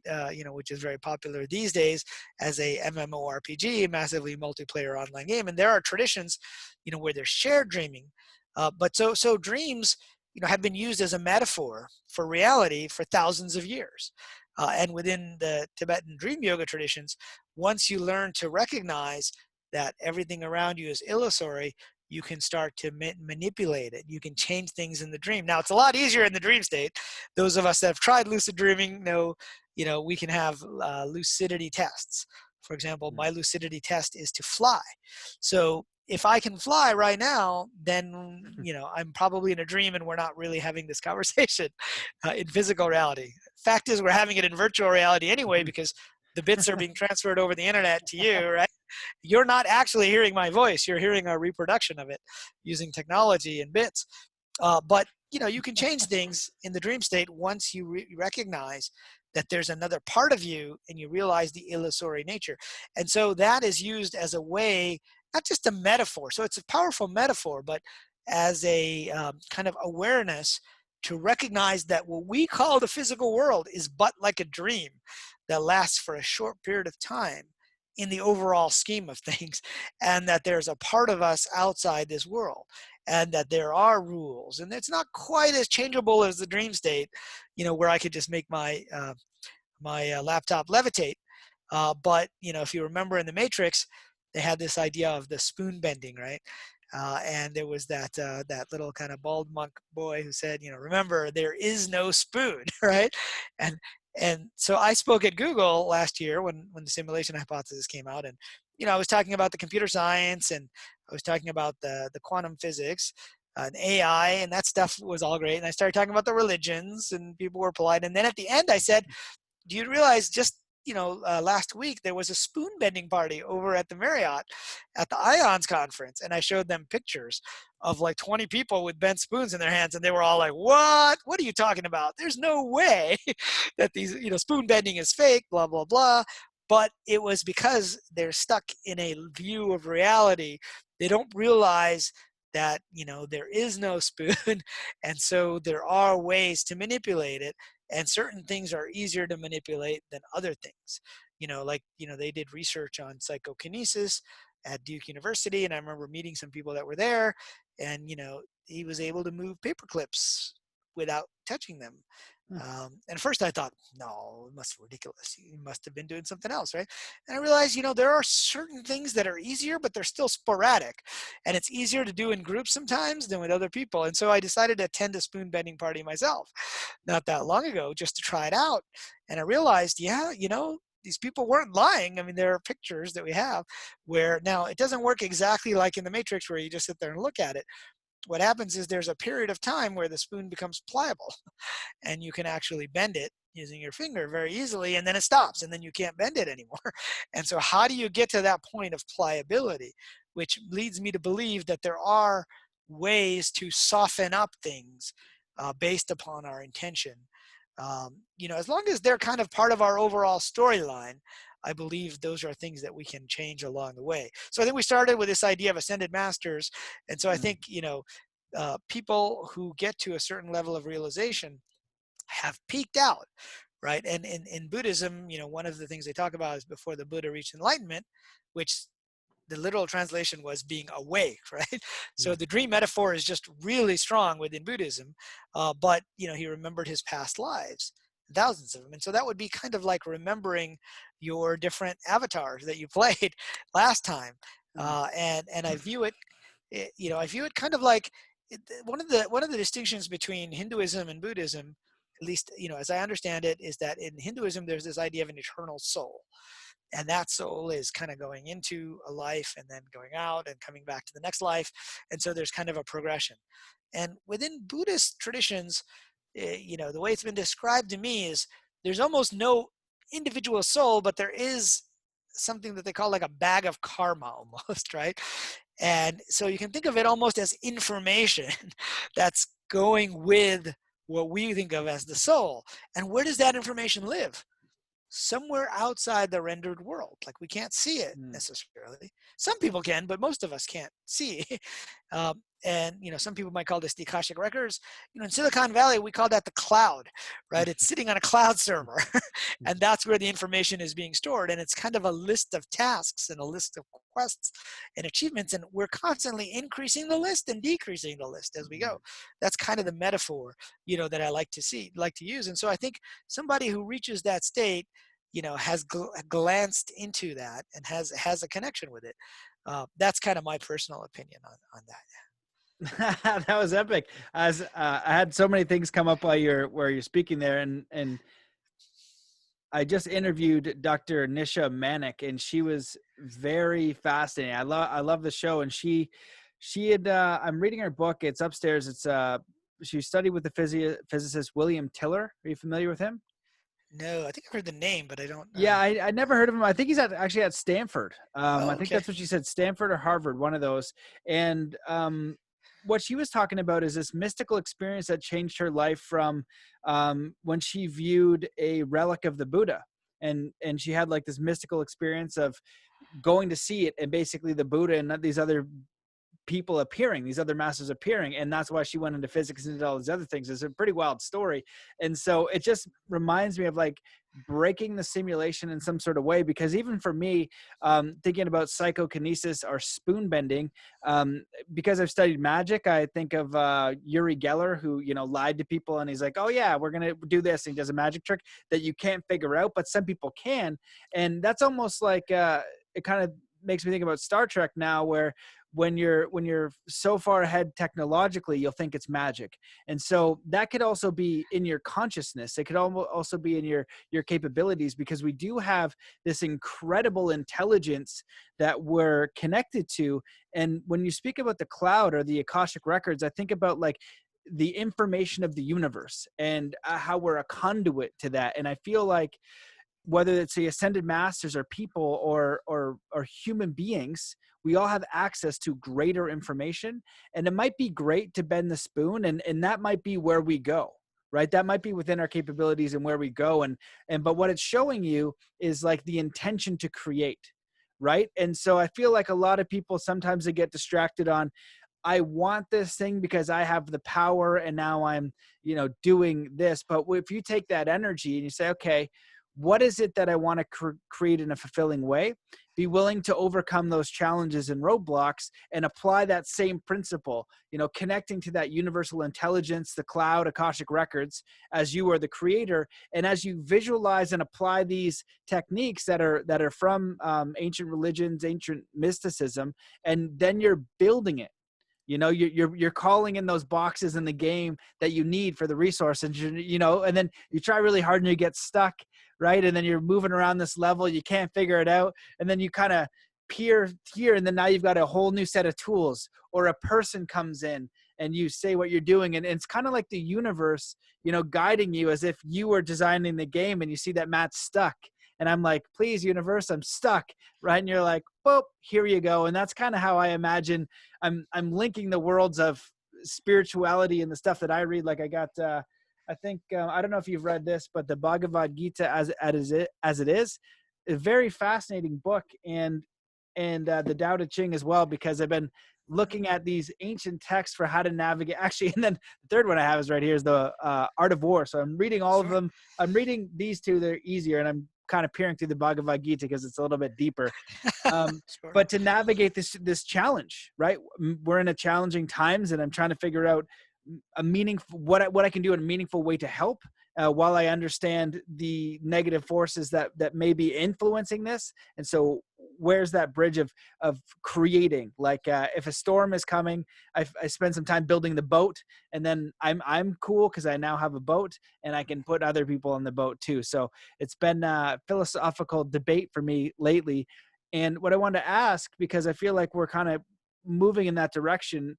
B: which is very popular these days as a MMORPG, massively multiplayer online game. And there are traditions, where there's shared dreaming. But so dreams, have been used as a metaphor for reality for thousands of years. And within the Tibetan dream yoga traditions, once you learn to recognize that everything around you is illusory, you can start to manipulate it. You can change things in the dream. Now, it's a lot easier in the dream state. Those of us that have tried lucid dreaming know, we can have lucidity tests. For example, my lucidity test is to fly. So if I can fly right now, then, I'm probably in a dream and we're not really having this conversation in physical reality. Fact is, we're having it in virtual reality anyway, because the bits are being transferred over the internet to you, right? You're not actually hearing my voice. You're hearing a reproduction of it using technology and bits. But, you can change things in the dream state once you recognize that there's another part of you and you realize the illusory nature. And so that is used as a way, not just a metaphor. So it's a powerful metaphor, but as a kind of awareness to recognize that what we call the physical world is but like a dream that lasts for a short period of time in the overall scheme of things, and that there's a part of us outside this world, and that there are rules, and it's not quite as changeable as the dream state, where I could just make my laptop levitate. But if you remember in the Matrix, they had this idea of the spoon bending, right? And there was that little kind of bald monk boy who said, remember, there is no spoon, right? And and so I spoke at Google last year when the simulation hypothesis came out, and I was talking about the computer science, and I was talking about the quantum physics and AI, and that stuff was all great. And I started talking about the religions, and people were polite. And then at the end, I said, do you realize just last week there was a spoon bending party over at the Marriott at the Ions conference, and I showed them pictures of like 20 people with bent spoons in their hands, and they were all like, what are you talking about? There's no way that these spoon bending is fake, blah blah blah. But it was because they're stuck in a view of reality. They don't realize that there is no spoon, and so there are ways to manipulate it, and certain things are easier to manipulate than other things. They did research on psychokinesis at Duke University, and I remember meeting some people that were there, and he was able to move paper clips without touching them. And first I thought, no, it must be ridiculous. You must have been doing something else, right? And I realized, there are certain things that are easier, but they're still sporadic. And it's easier to do in groups sometimes than with other people. And so I decided to attend a spoon bending party myself not that long ago just to try it out. And I realized, these people weren't lying. I mean, there are pictures that we have where now it doesn't work exactly like in the Matrix where you just sit there and look at it. What happens is there's a period of time where the spoon becomes pliable and you can actually bend it using your finger very easily, and then it stops, and then you can't bend it anymore. And so how do you get to that point of pliability? Which leads me to believe that there are ways to soften up things based upon our intention. As long as they're kind of part of our overall storyline, I believe those are things that we can change along the way. So I think we started with this idea of ascended masters. And so I think, people who get to a certain level of realization have peaked out, right? And in Buddhism, one of the things they talk about is before the Buddha reached enlightenment, which the literal translation was being awake, right? So the dream metaphor is just really strong within Buddhism. But, he remembered his past lives, thousands of them. And so that would be kind of like remembering your different avatars that you played last time. And I view it, I view it kind of like one of the distinctions between Hinduism and Buddhism, at least, as I understand it, is that in Hinduism, there's this idea of an eternal soul. And that soul is kind of going into a life and then going out and coming back to the next life. And so there's kind of a progression. And within Buddhist traditions, the way it's been described to me is there's almost no individual soul, but there is something that they call like a bag of karma almost, right? And so you can think of it almost as information that's going with what we think of as the soul. And where does that information live? Somewhere outside the rendered world. Like we can't see it necessarily. Some people can, but most of us can't see. And some people might call this the Akashic records. In Silicon Valley, we call that the cloud, right? It's sitting on a cloud server, and that's where the information is being stored. And it's kind of a list of tasks and a list of quests and achievements, and we're constantly increasing the list and decreasing the list as we go. That's kind of the metaphor, that I like to use. And so I think somebody who reaches that state, has glanced into that and has a connection with it. That's kind of my personal opinion on that.
A: That was epic. As I had so many things come up while you're speaking there, and I just interviewed Dr. Nisha Manik, and she was very fascinating. I love the show, and she had I'm reading her book. It's upstairs. It's she studied with the physicist William Tiller. Are you familiar with him?
B: No, I think I've heard the name, but I don't.
A: Yeah, I never heard of him. I think he's actually at Stanford. I think
B: Okay.
A: that's what she said, Stanford or Harvard, one of those. And what she was talking about is this mystical experience that changed her life from when she viewed a relic of the Buddha. And she had like this mystical experience of going to see it, and basically the Buddha and these other people appearing, these other masters appearing. And that's why she went into physics and did all these other things. It's a pretty wild story. And so it just reminds me of like breaking the simulation in some sort of way, because even for me, thinking about psychokinesis or spoon bending, because I've studied magic, I think of Uri Geller, who, you know, lied to people, and he's like, oh yeah, we're going to do this. And he does a magic trick that you can't figure out, but some people can. And that's almost like, it kind of makes me think about Star Trek now, where when you're so far ahead technologically, you'll think it's magic. And so that could also be in your consciousness. It could also be in your capabilities, because we do have this incredible intelligence that we're connected to. And when you speak about the cloud or the Akashic records, I think about like the information of the universe, and how we're a conduit to that. And I feel like whether it's the ascended masters or people or human beings, we all have access to greater information. And it might be great to bend the spoon, and that might be where we go, right? That might be within our capabilities and where we go. But what it's showing you is like the intention to create, right? And so I feel like a lot of people, sometimes they get distracted on, I want this thing because I have the power and now I'm, you know, doing this. But if you take that energy and you say, okay, what is it that I want to create in a fulfilling way? Be willing to overcome those challenges and roadblocks and apply that same principle, you know, connecting to that universal intelligence, the cloud, Akashic records, as you are the creator. And as you visualize and apply these techniques that are from ancient religions, ancient mysticism, and then you're building it. You know, you're calling in those boxes in the game that you need for the resources, you know, and then you try really hard and you get stuck, right? And then you're moving around this level, you can't figure it out. And then you kind of peer here, and then now you've got a whole new set of tools, or a person comes in and you say what you're doing. And it's kind of like the universe, you know, guiding you as if you were designing the game, and you see that Matt's stuck. And I'm like, please, universe, I'm stuck, right? And you're like, well, here you go. And that's kind of how I imagine I'm linking the worlds of spirituality and the stuff that I read. Like I got, I think, I don't know if you've read this, but the Bhagavad Gita as it is a very fascinating book, and the Tao Te Ching as well, because I've been looking at these ancient texts for how to navigate. Actually, and then the third one I have is right here is the Art of War. So I'm reading all of them. I'm reading these two; they're easier, and I'm kind of peering through the Bhagavad Gita because it's a little bit deeper. But to navigate this challenge, right? We're in a challenging times, and I'm trying to figure out a meaningful what I can do in a meaningful way to help, while I understand the negative forces that may be influencing this. And so where's that bridge of creating? Like if a storm is coming, I spend some time building the boat, and then I'm cool because I now have a boat and I can put other people on the boat too. So it's been a philosophical debate for me lately. And what I wanted to ask, because I feel like we're kind of moving in that direction,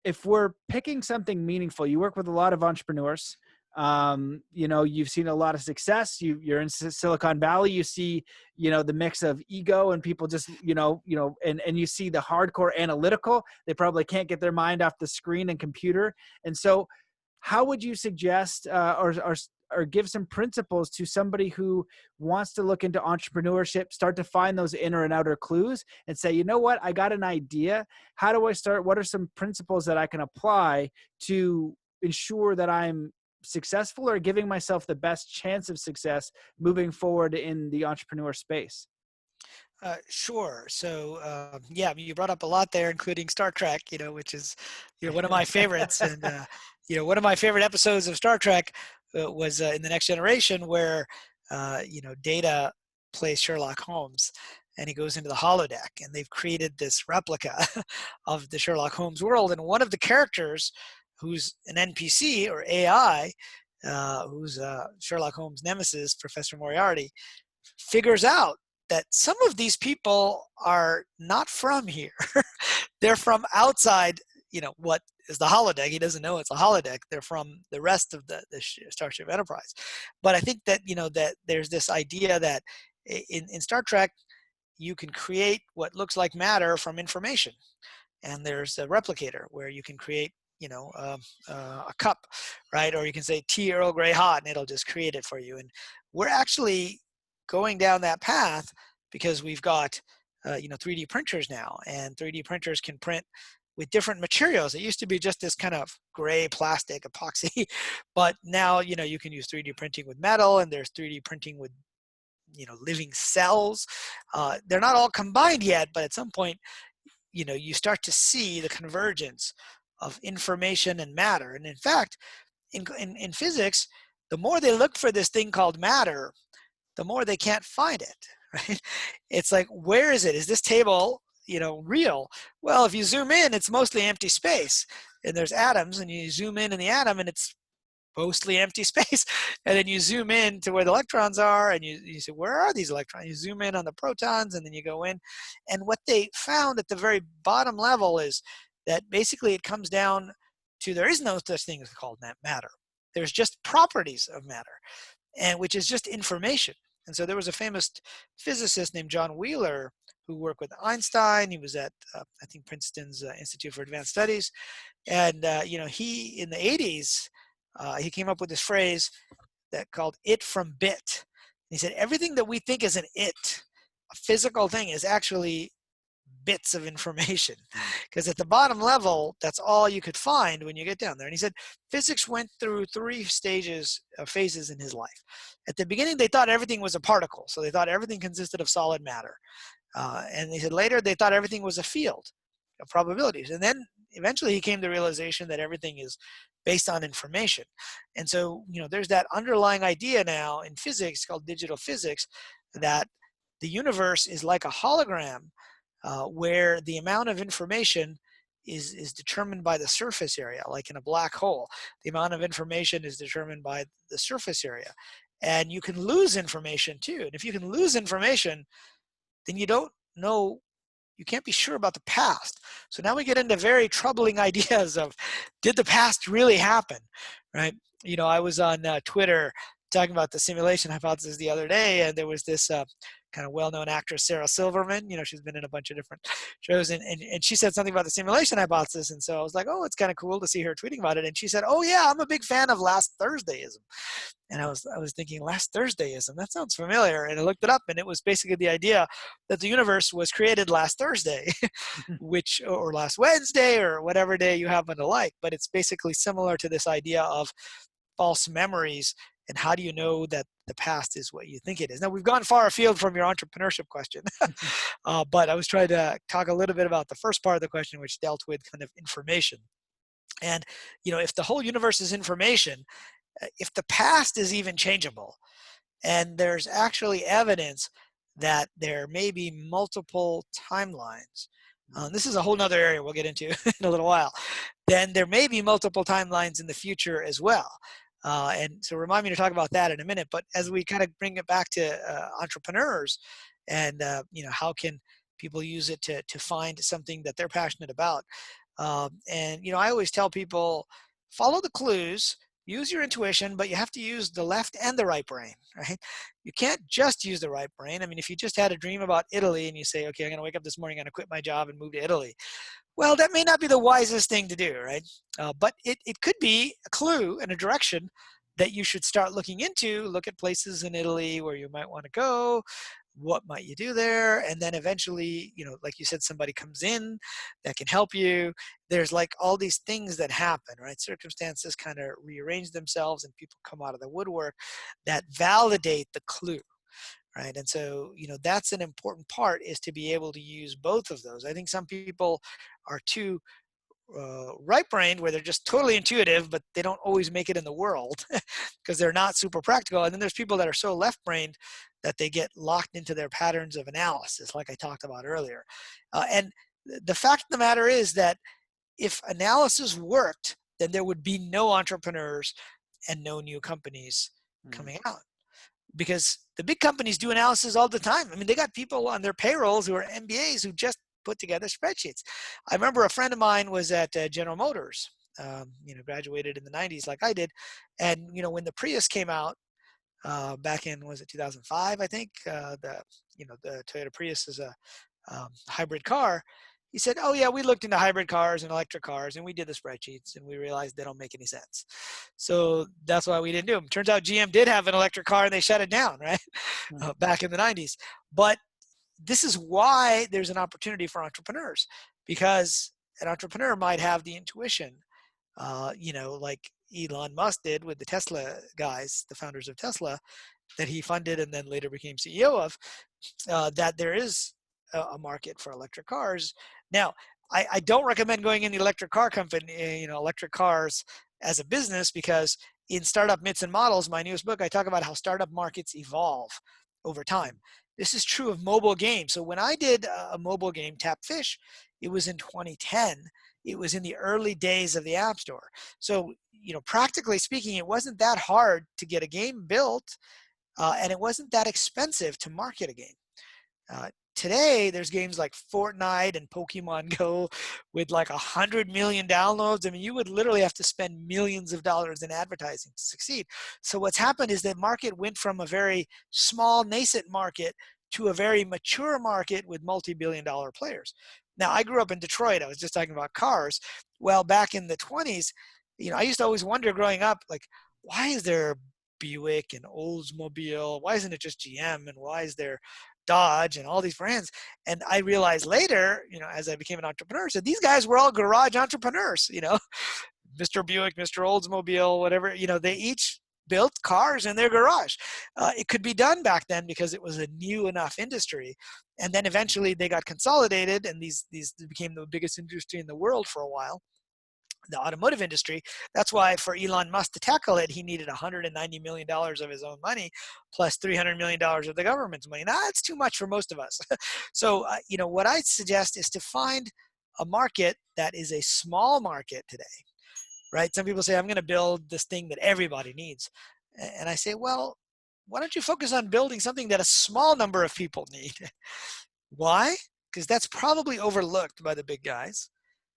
A: if we're picking something meaningful, you work with a lot of entrepreneurs, you know, you've seen a lot of success. You're in Silicon Valley, you see, you know, the mix of ego and people just, you know, and you see the hardcore analytical, they probably can't get their mind off the screen and computer. And so how would you suggest, or give some principles to somebody who wants to look into entrepreneurship, start to find those inner and outer clues and say, you know what, I got an idea. How do I start? What are some principles that I can apply to ensure that I'm successful, or giving myself the best chance of success moving forward in the entrepreneur space?
B: Sure. So, yeah, you brought up a lot there, including Star Trek, you know, which is, you know, one of my favorites. And, you know, one of my favorite episodes of Star Trek was in The Next Generation, where, you know, Data plays Sherlock Holmes, and he goes into the holodeck, and they've created this replica of the Sherlock Holmes world. And one of the characters, who's an NPC or AI, who's Sherlock Holmes' nemesis, Professor Moriarty, figures out that some of these people are not from here. They're from outside, you know, what is the holodeck. He doesn't know it's a holodeck. They're from the rest of the Starship Enterprise. But I think that, you know, that there's this idea that in Star Trek, you can create what looks like matter from information. And there's a replicator where you can create, you know, a cup, right? Or you can say tea Earl Grey hot, and it'll just create it for you. And we're actually going down that path because we've got 3D printers now, and 3D printers can print with different materials. It used to be just this kind of gray plastic epoxy, but now, you can use 3D printing with metal, and there's 3D printing with, living cells. They're not all combined yet, but at some point, you start to see the convergence of information and matter. And in fact, in physics, the more they look for this thing called matter, the more they can't find it, right? It's like, where is it? Is this table, real? Well, if you zoom in, it's mostly empty space, and there's atoms, and you zoom in the atom, and it's mostly empty space. And then you zoom in to where the electrons are, and you say, where are these electrons? You zoom in on the protons, and then you go in. And what they found at the very bottom level is that basically it comes down to, there is no such thing as called matter. There's just properties of matter, and which is just information. And so there was a famous physicist named John Wheeler who worked with Einstein. He was at, I think, Princeton's Institute for Advanced Studies. And, he, in the 80s, he came up with this phrase that called it from bit. He said, everything that we think is an it, a physical thing, is actually bits of information, because at the bottom level, that's all you could find when you get down there. And he said physics went through 3 phases in his life. At the beginning, they thought everything was a particle, so they thought everything consisted of solid matter. And he said later they thought everything was a field of probabilities. And then eventually he came to the realization that everything is based on information. And so, there's that underlying idea now in physics called digital physics, that the universe is like a hologram, where the amount of information is determined by the surface area, like in a black hole. The amount of information is determined by the surface area. And you can lose information too. And if you can lose information, then you can't be sure about the past. So now we get into very troubling ideas of, did the past really happen, right? I was on Twitter talking about the simulation hypothesis the other day, and there was this kind of well-known actress, Sarah Silverman. She's been in a bunch of different shows, and she said something about the simulation hypothesis. And so I was like, oh, it's kind of cool to see her tweeting about it. And she said, oh yeah, I'm a big fan of last Thursdayism. And I was thinking, last Thursdayism, that sounds familiar. And I looked it up, and it was basically the idea that the universe was created last Thursday, or last Wednesday, or whatever day you happen to like. But it's basically similar to this idea of false memories. And how do you know that the past is what you think it is? Now, we've gone far afield from your entrepreneurship question, but I was trying to talk a little bit about the first part of the question, which dealt with kind of information. And, if the whole universe is information, if the past is even changeable, and there's actually evidence that there may be multiple timelines, this is a whole nother area we'll get into in a little while, then there may be multiple timelines in the future as well. And so remind me to talk about that in a minute. But as we kind of bring it back to entrepreneurs, and how can people use it to find something that they're passionate about? And I always tell people, follow the clues, use your intuition, but you have to use the left and the right brain, right? You can't just use the right brain. I mean, if you just had a dream about Italy and you say, okay, I'm going to wake up this morning, I'm going to quit my job and move to Italy. Well, that may not be the wisest thing to do, right? But it could be a clue and a direction that you should start looking into. Look at places in Italy where you might want to go. What might you do there? And then eventually, like you said, somebody comes in that can help you. There's like all these things that happen, right? Circumstances kind of rearrange themselves, and people come out of the woodwork that validate the clue. Right. And so, that's an important part, is to be able to use both of those. I think some people are too right-brained, where they're just totally intuitive, but they don't always make it in the world because they're not super practical. And then there's people that are so left-brained that they get locked into their patterns of analysis, like I talked about earlier. And the fact of the matter is that if analysis worked, then there would be no entrepreneurs and no new companies coming out. Because the big companies do analysis all the time. I mean, they got people on their payrolls who are MBAs who just put together spreadsheets. I remember a friend of mine was at General Motors, graduated in the 90s like I did. And, when the Prius came out back in, was it 2005, I think, the Toyota Prius is a hybrid car. He said, oh yeah, we looked into hybrid cars and electric cars, and we did the spreadsheets, and we realized they don't make any sense. So that's why we didn't do them. Turns out GM did have an electric car, and they shut it down, right? Back in the 90s. But this is why there's an opportunity for entrepreneurs, because an entrepreneur might have the intuition, like Elon Musk did with the Tesla guys, the founders of Tesla, that he funded and then later became CEO of, that there is a market for electric cars. Now, I don't recommend going in the electric car company, electric cars as a business, because in Startup Myths and Models, my newest book, I talk about how startup markets evolve over time. This is true of mobile games. So when I did a mobile game, Tap Fish, it was in 2010. It was in the early days of the App Store. So, practically speaking, it wasn't that hard to get a game built, and it wasn't that expensive to market a game. Today, there's games like Fortnite and Pokemon Go with like 100 million downloads. I mean, you would literally have to spend millions of dollars in advertising to succeed. So what's happened is that market went from a very small, nascent market to a very mature market with multi-billion-dollar players. Now, I grew up in Detroit. I was just talking about cars. Well, back in the 20s, I used to always wonder growing up, like, why is there Buick and Oldsmobile? Why isn't it just GM? And why is there Dodge and all these brands? And I realized later, as I became an entrepreneur, so these guys were all garage entrepreneurs, Mr. Buick, Mr. Oldsmobile, whatever, they each built cars in their garage. It could be done back then because it was a new enough industry. And then eventually they got consolidated, and these became the biggest industry in the world for a while, the automotive industry. That's why for Elon Musk to tackle it, he needed $190 million of his own money plus $300 million of the government's money. Now, that's too much for most of us. So, what I suggest is to find a market that is a small market today, right? Some people say, I'm going to build this thing that everybody needs. And I say, well, why don't you focus on building something that a small number of people need? Why? Because that's probably overlooked by the big guys.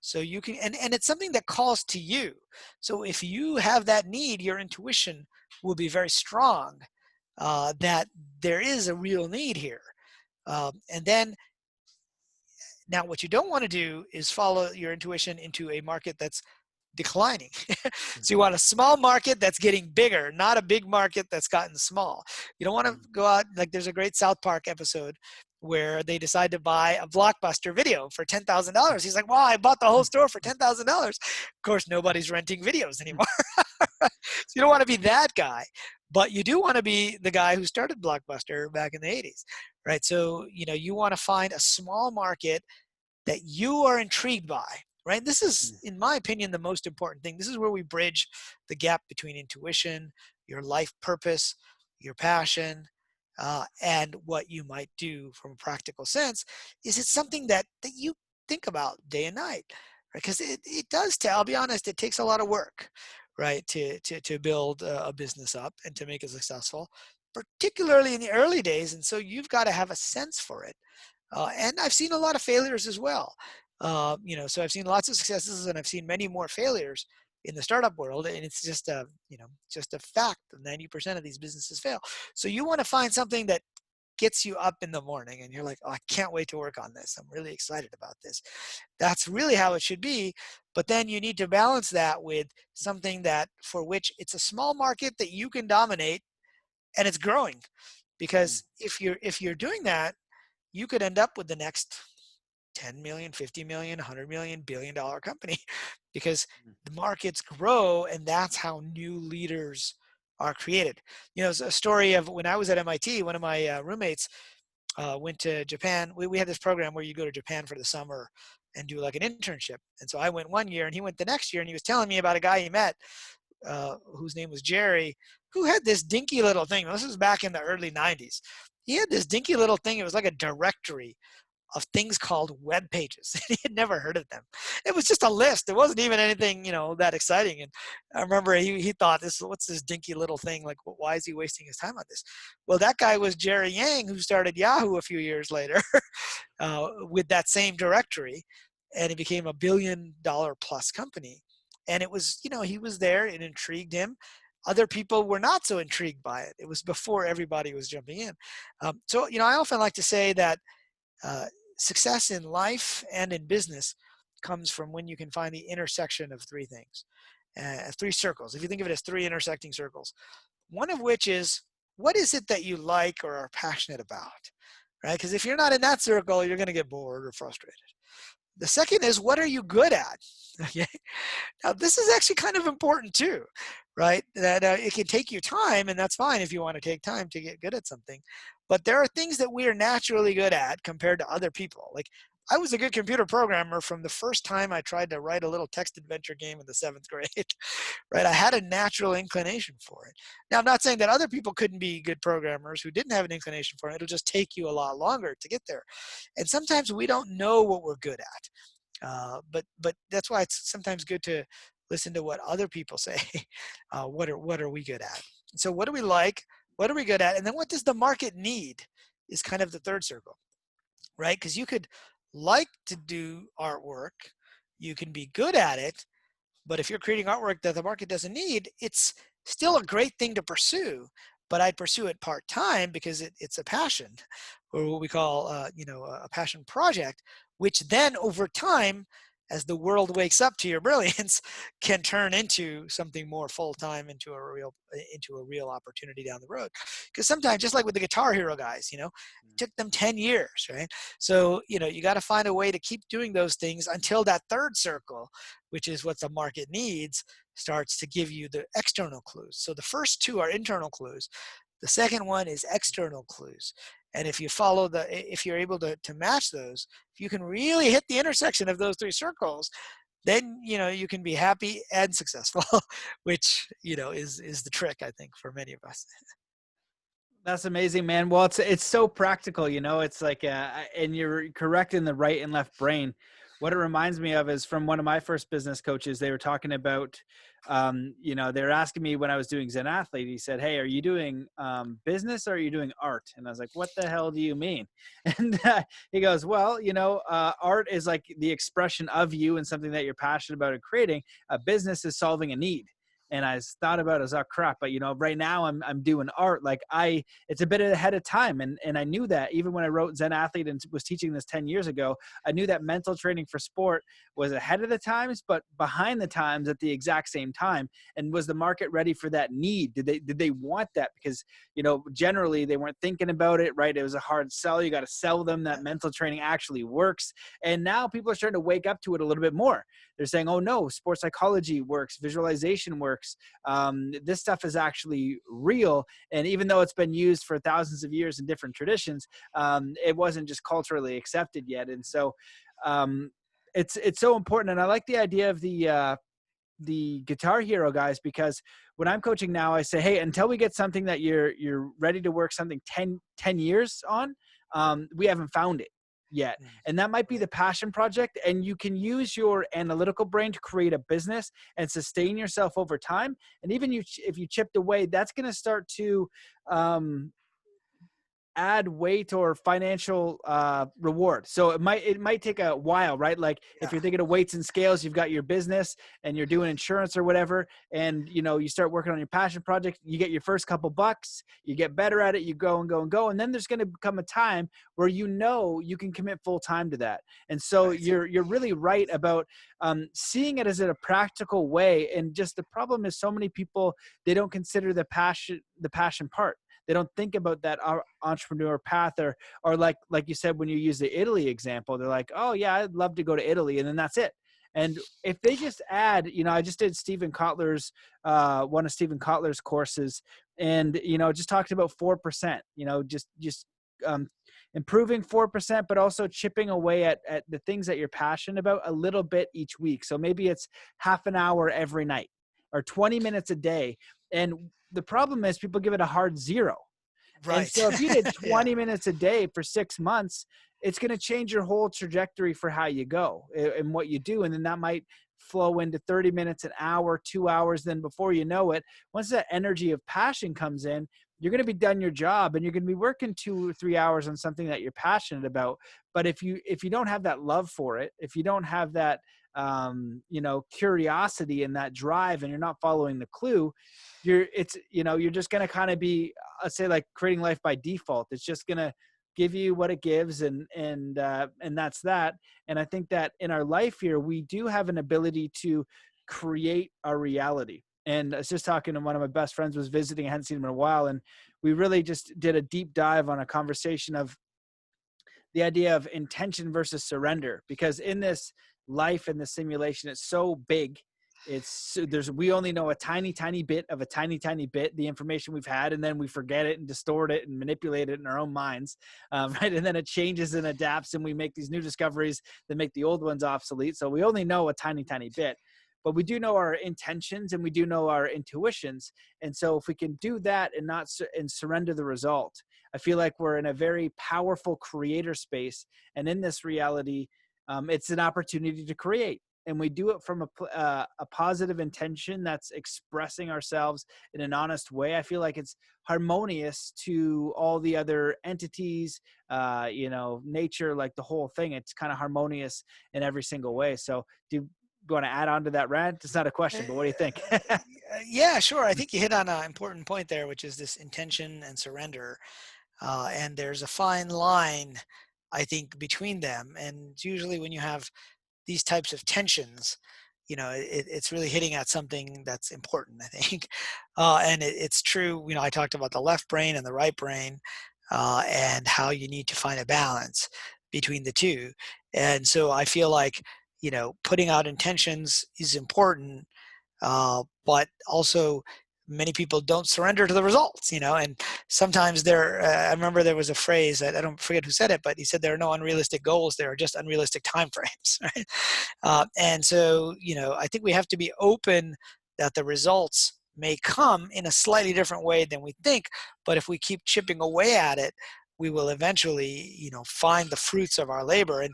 B: So you can, and it's something that calls to you. So if you have that need, your intuition will be very strong, that there is a real need here. And then, now what you don't want to do is follow your intuition into a market that's declining. So you want a small market that's getting bigger, not a big market that's gotten small. You don't want to go out, like there's a great South Park episode where they decide to buy a Blockbuster video for $10,000. He's like, wow, I bought the whole store for $10,000. Of course, nobody's renting videos anymore. So you don't want to be that guy, but you do want to be the guy who started Blockbuster back in the 80s, right? So, you want to find a small market that you are intrigued by, right? This is, in my opinion, the most important thing. This is where we bridge the gap between intuition, your life purpose, your passion, and what you might do from a practical sense. Is it something that you think about day and night, right? Because it does I'll be honest, it takes a lot of work, right, to build a business up and to make it successful, particularly in the early days. And so you've got to have a sense for it. And I've seen a lot of failures as well. So I've seen lots of successes, and I've seen many more failures in the startup world. And it's just just a fact that 90% of these businesses fail. So you want to find something that gets you up in the morning and you're like, oh, I can't wait to work on this. I'm really excited about this. That's really how it should be. But then you need to balance that with something that for which it's a small market that you can dominate, and it's growing. Because if you're doing that, you could end up with the next 10 million, 50 million, 100 million, billion-dollar company, because the markets grow, and that's how new leaders are created. It's a story of when I was at MIT, one of my roommates went to Japan. We had this program where you go to Japan for the summer and do like an internship. And so I went one year and he went the next year, and he was telling me about a guy he met whose name was Jerry, who had this dinky little thing. This was back in the early 90s. He had this dinky little thing. It was like a directory of things called web pages. He had never heard of them. It was just a list. It wasn't even anything, that exciting. And I remember he thought, what's this dinky little thing? Like, why is he wasting his time on this? Well, that guy was Jerry Yang, who started Yahoo a few years later with that same directory, and it became $1 billion plus company. And it was, he was there. It intrigued him. Other people were not so intrigued by it. It was before everybody was jumping in. So, I often like to say that success in life and in business comes from when you can find the intersection of three things, three circles. If you think of it as three intersecting circles, one of which is, what is it that you like or are passionate about, right? Because if you're not in that circle, you're going to get bored or frustrated. The second is, what are you good at? Okay. Now, this is actually kind of important too, right? That it can take you time, and that's fine if you want to take time to get good at something. But there are things that we are naturally good at compared to other people. Like, I was a good computer programmer from the first time I tried to write a little text adventure game in the 7th grade, right? I had a natural inclination for it. Now, I'm not saying that other people couldn't be good programmers who didn't have an inclination for it. It'll just take you a lot longer to get there. And sometimes we don't know what we're good at. But that's why it's sometimes good to listen to what other people say. What are we good at? So what do we like? What are we good at? And then what does the market need? Is kind of the third circle, right? Because you could like to do artwork, you can be good at it, but if you're creating artwork that the market doesn't need, it's still a great thing to pursue. But I'd pursue it part-time because it's a passion, or what we call, a passion project, which then over time, as the world wakes up to your brilliance, can turn into something more full-time, into a real opportunity down the road. Because sometimes, just like with the Guitar Hero guys, it took them 10 years, right? So, you got to find a way to keep doing those things until that third circle, which is what the market needs, starts to give you the external clues. So the first two are internal clues. The second one is external clues. And if you're able to match those, if you can really hit the intersection of those three circles, then, you can be happy and successful, which, is the trick, I think, for many of us.
A: That's amazing, man. Well, it's so practical, It's like, and you're correct in the right and left brain. What it reminds me of is from one of my first business coaches. They were talking about, they were asking me when I was doing Zen Athlete. He said, "Hey, are you doing business or are you doing art?" And I was like, "What the hell do you mean?" And he goes, "Well, art is like the expression of you and something that you're passionate about and creating. A business is solving a need." And I thought about it, I was, oh crap, but right now I'm doing art. Like it's a bit ahead of time. And I knew that even when I wrote Zen Athlete and was teaching this 10 years ago, I knew that mental training for sport was ahead of the times, but behind the times at the exact same time. And was the market ready for that need? Did they want that? Because, generally they weren't thinking about it, right? It was a hard sell. You got to sell them that mental training actually works. And now people are starting to wake up to it a little bit more. They're saying, oh no, sports psychology works, visualization works. This stuff is actually real. And even though it's been used for thousands of years in different traditions, it wasn't just culturally accepted yet. And so it's so important. And I like the idea of the Guitar Hero guys, because when I'm coaching now, I say, hey, until we get something that you're ready to work something 10 years on, we haven't found it yet. And that might be the passion project. And you can use your analytical brain to create a business and sustain yourself over time. And even if you chipped away, that's going to start to add weight or financial reward. So it might take a while, right? Like if you're thinking of weights and scales, you've got your business and you're doing insurance or whatever, and you start working on your passion project, you get your first couple bucks, you get better at it, you go and go and go, and then there's going to come a time where you can commit full time to that. And so you're really right about seeing it as in a practical way. And just the problem is so many people, they don't consider the passion part. They don't think about that entrepreneur path, or like you said, when you use the Italy example, they're like, oh yeah, I'd love to go to Italy. And then that's it. And if they just add, I just did Stephen Kotler's, one of Stephen Kotler's courses, and, just talked about 4%, just improving 4%, but also chipping away at the things that you're passionate about a little bit each week. So maybe it's half an hour every night or 20 minutes a day. And the problem is people give it a hard 0.
B: Right.
A: And so if you did 20 minutes a day for 6 months, it's going to change your whole trajectory for how you go and what you do. And then that might flow into 30 minutes, an hour, 2 hours. Then before you know it, once that energy of passion comes in, you're going to be done your job and you're going to be working 2 or 3 hours on something that you're passionate about. But if you don't have that love for it, if you don't have that, curiosity and that drive, and you're not following the clue, you're just going to kind of be, let's say, like creating life by default. It's just going to give you what it gives. And that's that. And I think that in our life here, we do have an ability to create our reality. And I was just talking to one of my best friends, was visiting, I hadn't seen him in a while. And we really just did a deep dive on a conversation of the idea of intention versus surrender, because in this life and the simulation, it's so big. We only know a tiny bit of a tiny bit, the information we've had, and then we forget it and distort it and manipulate it in our own minds, right? And then it changes and adapts, and we make these new discoveries that make the old ones obsolete. So we only know a tiny bit, but we do know our intentions and we do know our intuitions. And so if we can do that and not and surrender the result, I feel like we're in a very powerful creator space. And in this reality, it's an opportunity to create. And we do it from a positive intention that's expressing ourselves in an honest way. I feel like it's harmonious to all the other entities, nature, like the whole thing. It's kind of harmonious in every single way. So do you want to add on to that rant? It's not a question, but what do you think?
B: Yeah, sure. I think you hit on an important point there, which is this intention and surrender. And there's a fine line, I think, between them. And usually when you have these types of tensions, it's really hitting at something that's important, I think. And it's true, I talked about the left brain and the right brain, and how you need to find a balance between the two. And so I feel like, putting out intentions is important, but also many people don't surrender to the results, and sometimes I remember there was a phrase that I don't forget who said it, but he said there are no unrealistic goals, there are just unrealistic timeframes, right? And so, I think we have to be open that the results may come in a slightly different way than we think, but if we keep chipping away at it, we will eventually, find the fruits of our labor. And,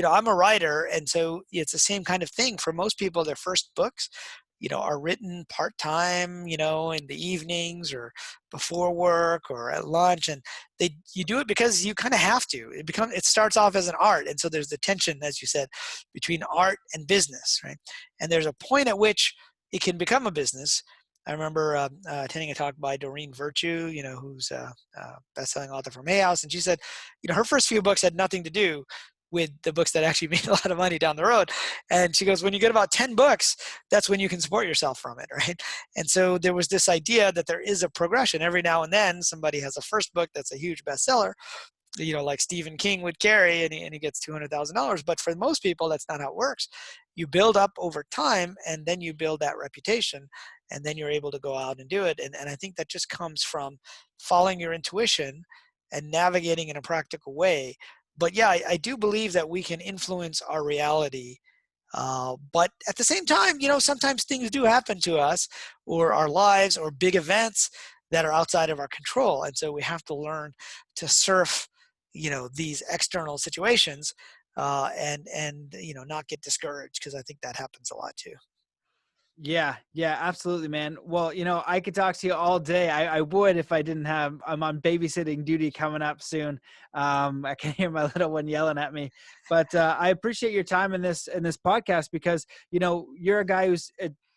B: I'm a writer, and so it's the same kind of thing for most people. Their first books, are written part-time, in the evenings or before work or at lunch. And you do it because you kind of have to. It starts off as an art. And so there's the tension, as you said, between art and business, right? And there's a point at which it can become a business. I remember attending a talk by Doreen Virtue, who's a best-selling author from Hay House. And she said, her first few books had nothing to do with the books that actually made a lot of money down the road. And she goes, when you get about 10 books, that's when you can support yourself from it, right? And so there was this idea that there is a progression. Every now and then somebody has a first book that's a huge bestseller, like Stephen King would carry, and he gets $200,000. But for most people, that's not how it works. You build up over time, and then you build that reputation, and then you're able to go out and do it. And I think that just comes from following your intuition and navigating in a practical way. But yeah, I do believe that we can influence our reality. But at the same time, sometimes things do happen to us or our lives or big events that are outside of our control. And so we have to learn to surf, these external situations, and not get discouraged, because I think that happens a lot too.
A: Yeah, absolutely, man. Well, I could talk to you all day. I would if I didn't I'm on babysitting duty coming up soon. I can hear my little one yelling at me, but I appreciate your time in this podcast, because you're a guy who's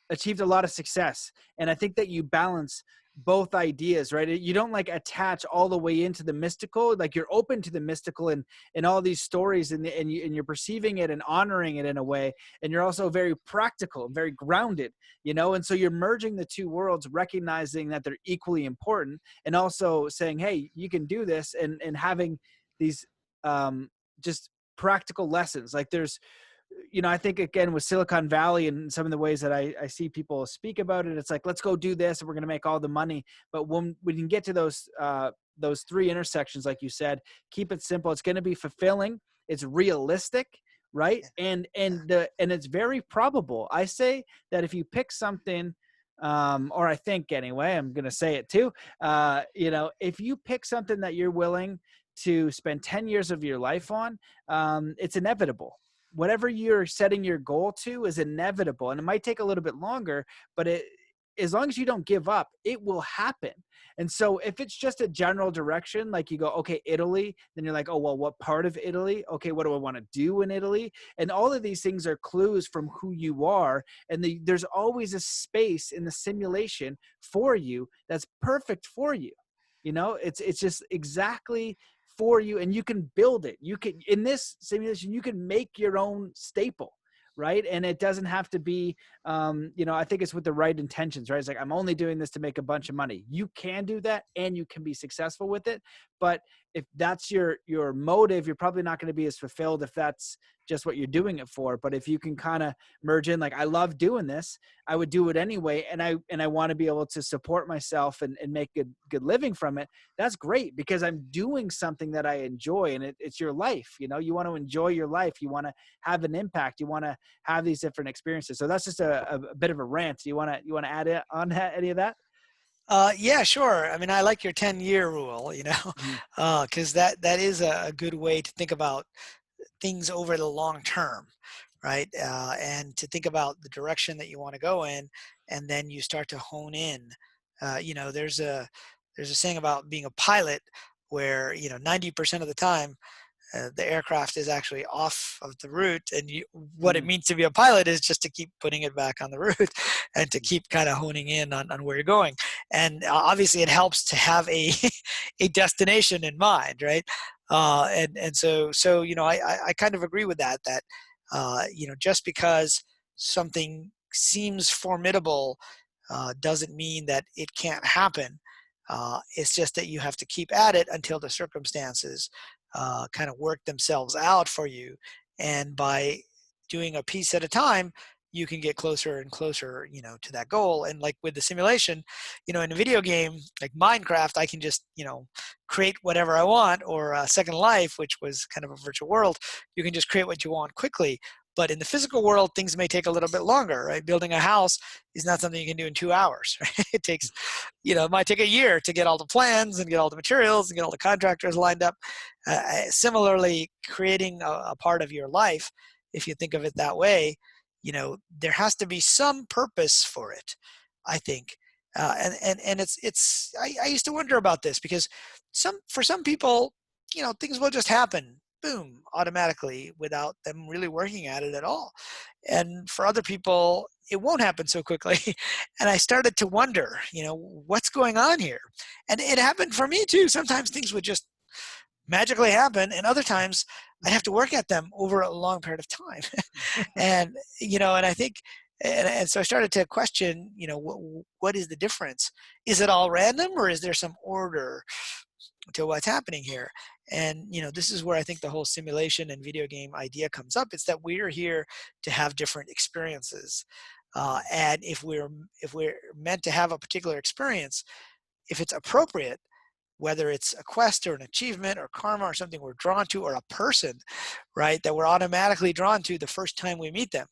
A: achieved a lot of success, and I think that you balance both ideas, right? You don't like attach all the way into the mystical, like you're open to the mystical and all these stories, and you're perceiving it and honoring it in a way, and you're also very practical and very grounded, and so you're merging the two worlds, recognizing that they're equally important, and also saying, hey, you can do this, and having these just practical lessons. Like there's, I think again with Silicon Valley and some of the ways that I see people speak about it, it's like, let's go do this and we're going to make all the money. But when we can get to those three intersections, like you said, keep it simple. It's going to be fulfilling. It's realistic, right? And it's very probable. I say that if you pick something, or I think anyway, I'm going to say it too. If you pick something that you're willing to spend 10 years of your life on, it's inevitable. Whatever you're setting your goal to is inevitable, and it might take a little bit longer, but as long as you don't give up, it will happen. And so if it's just a general direction, like you go, okay, Italy, then you're like, oh, well, what part of Italy? Okay, what do I want to do in Italy? And all of these things are clues from who you are. And there's always a space in the simulation for you that's perfect for you. It's just exactly for you, and you can build it. You can, in this simulation, you can make your own staple, right? And it doesn't have to be, I think it's with the right intentions, right? It's like, I'm only doing this to make a bunch of money. You can do that, and you can be successful with it, but if that's your motive, you're probably not going to be as fulfilled if that's just what you're doing it for. But if you can kind of merge in, like, I love doing this, I would do it anyway, and I want to be able to support myself and make good living from it. That's great, because I'm doing something that I enjoy, and it's your life. You know, you want to enjoy your life. You want to have an impact. You want to have these different experiences. So that's just a bit of a rant. You want to add it on any of that?
B: Yeah, sure. I mean, I like your 10-year rule,
A: Mhm.
B: because that is a good way to think about things over the long term, right? And to think about the direction that you want to go in, and then you start to hone in. There's a saying about being a pilot where 90% of the time the aircraft is actually off of the route, and what it
A: Mhm.
B: means to be a pilot is just to keep putting it back on the route and to keep kind of honing in on where you're going. And obviously it helps to have a a destination in mind, right? I kind of agree with that just because something seems formidable doesn't mean that it can't happen. It's just that you have to keep at it until the circumstances kind of work themselves out for you. And by doing a piece at a time, you can get closer and closer, to that goal. And like with the simulation, in a video game like Minecraft, I can just, create whatever I want, or Second Life, which was kind of a virtual world, you can just create what you want quickly. But in the physical world, things may take a little bit longer, right? Building a house is not something you can do in 2 hours, right? It takes, it might take a year to get all the plans and get all the materials and get all the contractors lined up. Similarly, creating a part of your life, if you think of it that way, there has to be some purpose for it, I think. And I used to wonder about this, because for some people, things will just happen, boom, automatically, without them really working at it at all. And for other people, it won't happen so quickly. And I started to wonder, what's going on here? And it happened for me too. Sometimes things would just magically happen, and other times I'd have to work at them over a long period of time. And I think, and so I started to question, what is the difference? Is it all random, or is there some order to what's happening here? And this is where I think the whole simulation and video game idea comes up. It's that we're here to have different experiences, and if we're meant to have a particular experience, if it's appropriate, whether it's a quest or an achievement or karma or something we're drawn to, or a person, right, that we're automatically drawn to the first time we meet them,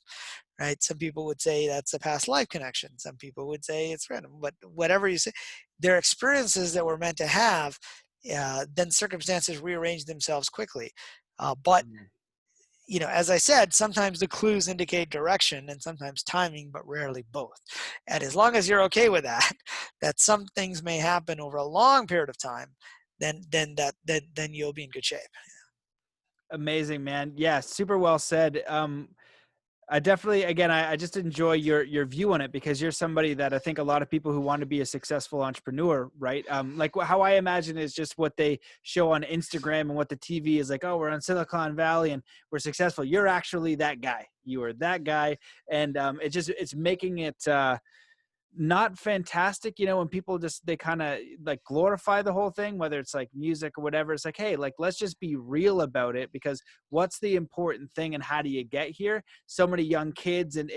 B: right? Some people would say that's a past life connection. Some people would say it's random. But whatever you say, they're experiences that we're meant to have. Then circumstances rearrange themselves quickly. But
A: Mhm.
B: as I said, sometimes the clues indicate direction and sometimes timing, but rarely both. And as long as you're okay with that, that some things may happen over a long period of time, then you'll be in good shape.
A: Amazing, man. Yeah, super well said. I definitely, again, I just enjoy your view on it, because you're somebody that I think a lot of people who want to be a successful entrepreneur, right? Like how I imagine is just what they show on Instagram and what the TV is like. Oh, we're on Silicon Valley and we're successful. You're actually that guy. You are that guy, and it's making it not fantastic, when people just, they kind of like glorify the whole thing, whether it's like music or whatever. It's like, hey, like, let's just be real about it, because what's the important thing and how do you get here? So many young kids and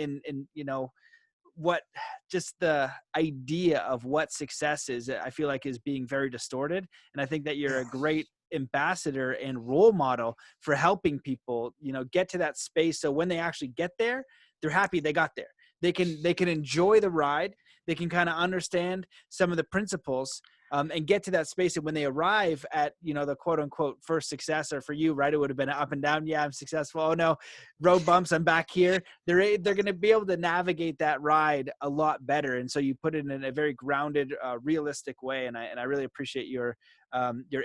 A: what, just the idea of what success is, I feel like, is being very distorted. And I think that you're
B: Yeah.
A: a great ambassador and role model for helping people, get to that space. So when they actually get there, they're happy they got there. They can enjoy the ride. They can kind of understand some of the principles, and get to that space. And when they arrive at, the quote unquote first success, or for you, right, it would have been up and down. Yeah, I'm successful. Oh no, road bumps. I'm back here. They're going to be able to navigate that ride a lot better. And so you put it in a very grounded, realistic way. And I really appreciate your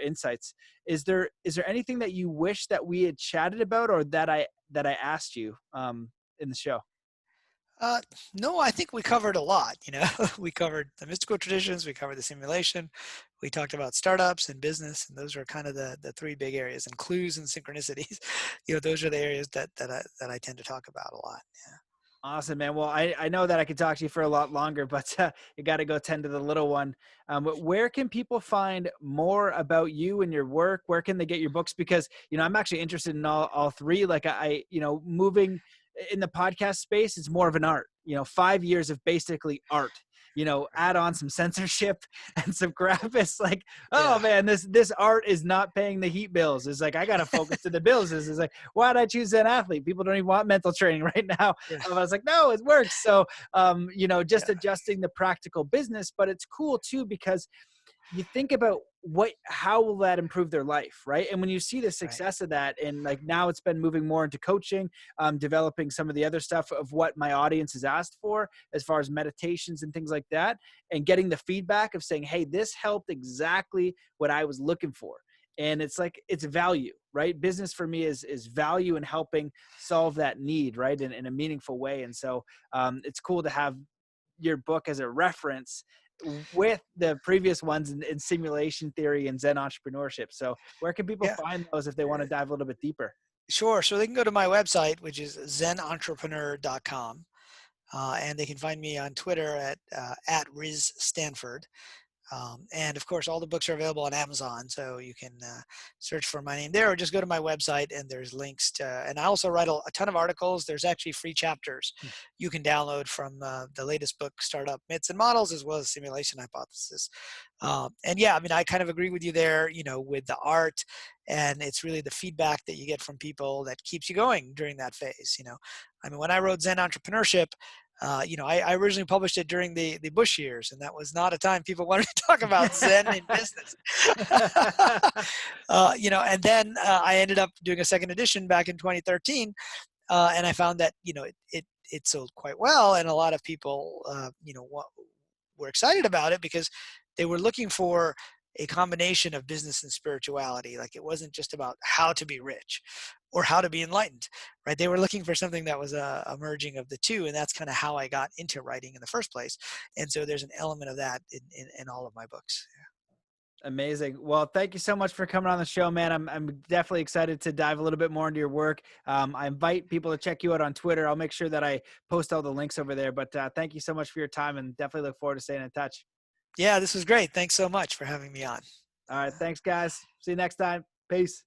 A: insights. Is there anything that you wish that we had chatted about, or that I asked you in the show?
B: Uh, no, I think we covered a lot. We covered the mystical traditions, we covered the simulation, we talked about startups and business, and those are kind of the three big areas. And clues and synchronicities, those are the areas that I tend to talk about a lot. Yeah.
A: Awesome, man. Well, I know that I could talk to you for a lot longer, but you got to go tend to the little one. But where can people find more about you and your work? Where can they get your books? Because, I'm actually interested in all three. Like moving in the podcast space is more of an art, 5 years of basically art, add on some censorship and some graphics. Like, oh
B: Yeah,
A: man, this art is not paying the heat bills. It's like, I got to focus to the bills. It's like, why did I choose an athlete? People don't even want mental training right now.
B: yeah,
A: I was like, no, it works. So, just
B: yeah,
A: adjusting the practical business, but it's cool too, because you think about how will that improve their life, right? And when you see the
B: right.
A: success of that, and like now it's been moving more into coaching, developing some of the other stuff of what my audience has asked for as far as meditations and things like that, and getting the feedback of saying, hey, this helped exactly what I was looking for. And it's like, it's value, right? Business for me is value and helping solve that need, right, in a meaningful way. And so it's cool to have your book as a reference with the previous ones in simulation theory and Zen entrepreneurship. So where can people
B: Yeah,
A: find those if they want to dive a little bit deeper?
B: sure. So they can go to my website, which is zenentrepreneur.com. And they can find me on Twitter at Riz Stanford. And of course, all the books are available on Amazon, so you can search for my name there, or just go to my website and there's links to. And I also write a ton of articles. There's actually free chapters you can download from the latest book, Startup Myths and Models, as well as Simulation Hypothesis. And yeah, I mean, I kind of agree with you there, with the art, and it's really the feedback that you get from people that keeps you going during that phase. I mean, when I wrote Zen Entrepreneurship, I originally published it during the Bush years, and that was not a time people wanted to talk about Zen in business. And then I ended up doing a second edition back in 2013, and I found that it sold quite well, and a lot of people were excited about it because they were looking for a combination of business and spirituality. Like, it wasn't just about how to be rich or how to be enlightened, right? They were looking for something that was a merging of the two, and that's kind of how I got into writing in the first place. And so there's an element of that in all of my books.
A: Amazing. Well, thank you so much for coming on the show, man. I'm definitely excited to dive a little bit more into your work. I invite people to check you out on Twitter. I'll make sure that I post all the links over there. But thank you so much for your time, and definitely look forward to staying in touch.
B: Yeah, this was great. Thanks so much for having me on.
A: All right. Thanks, guys. See you next time. Peace.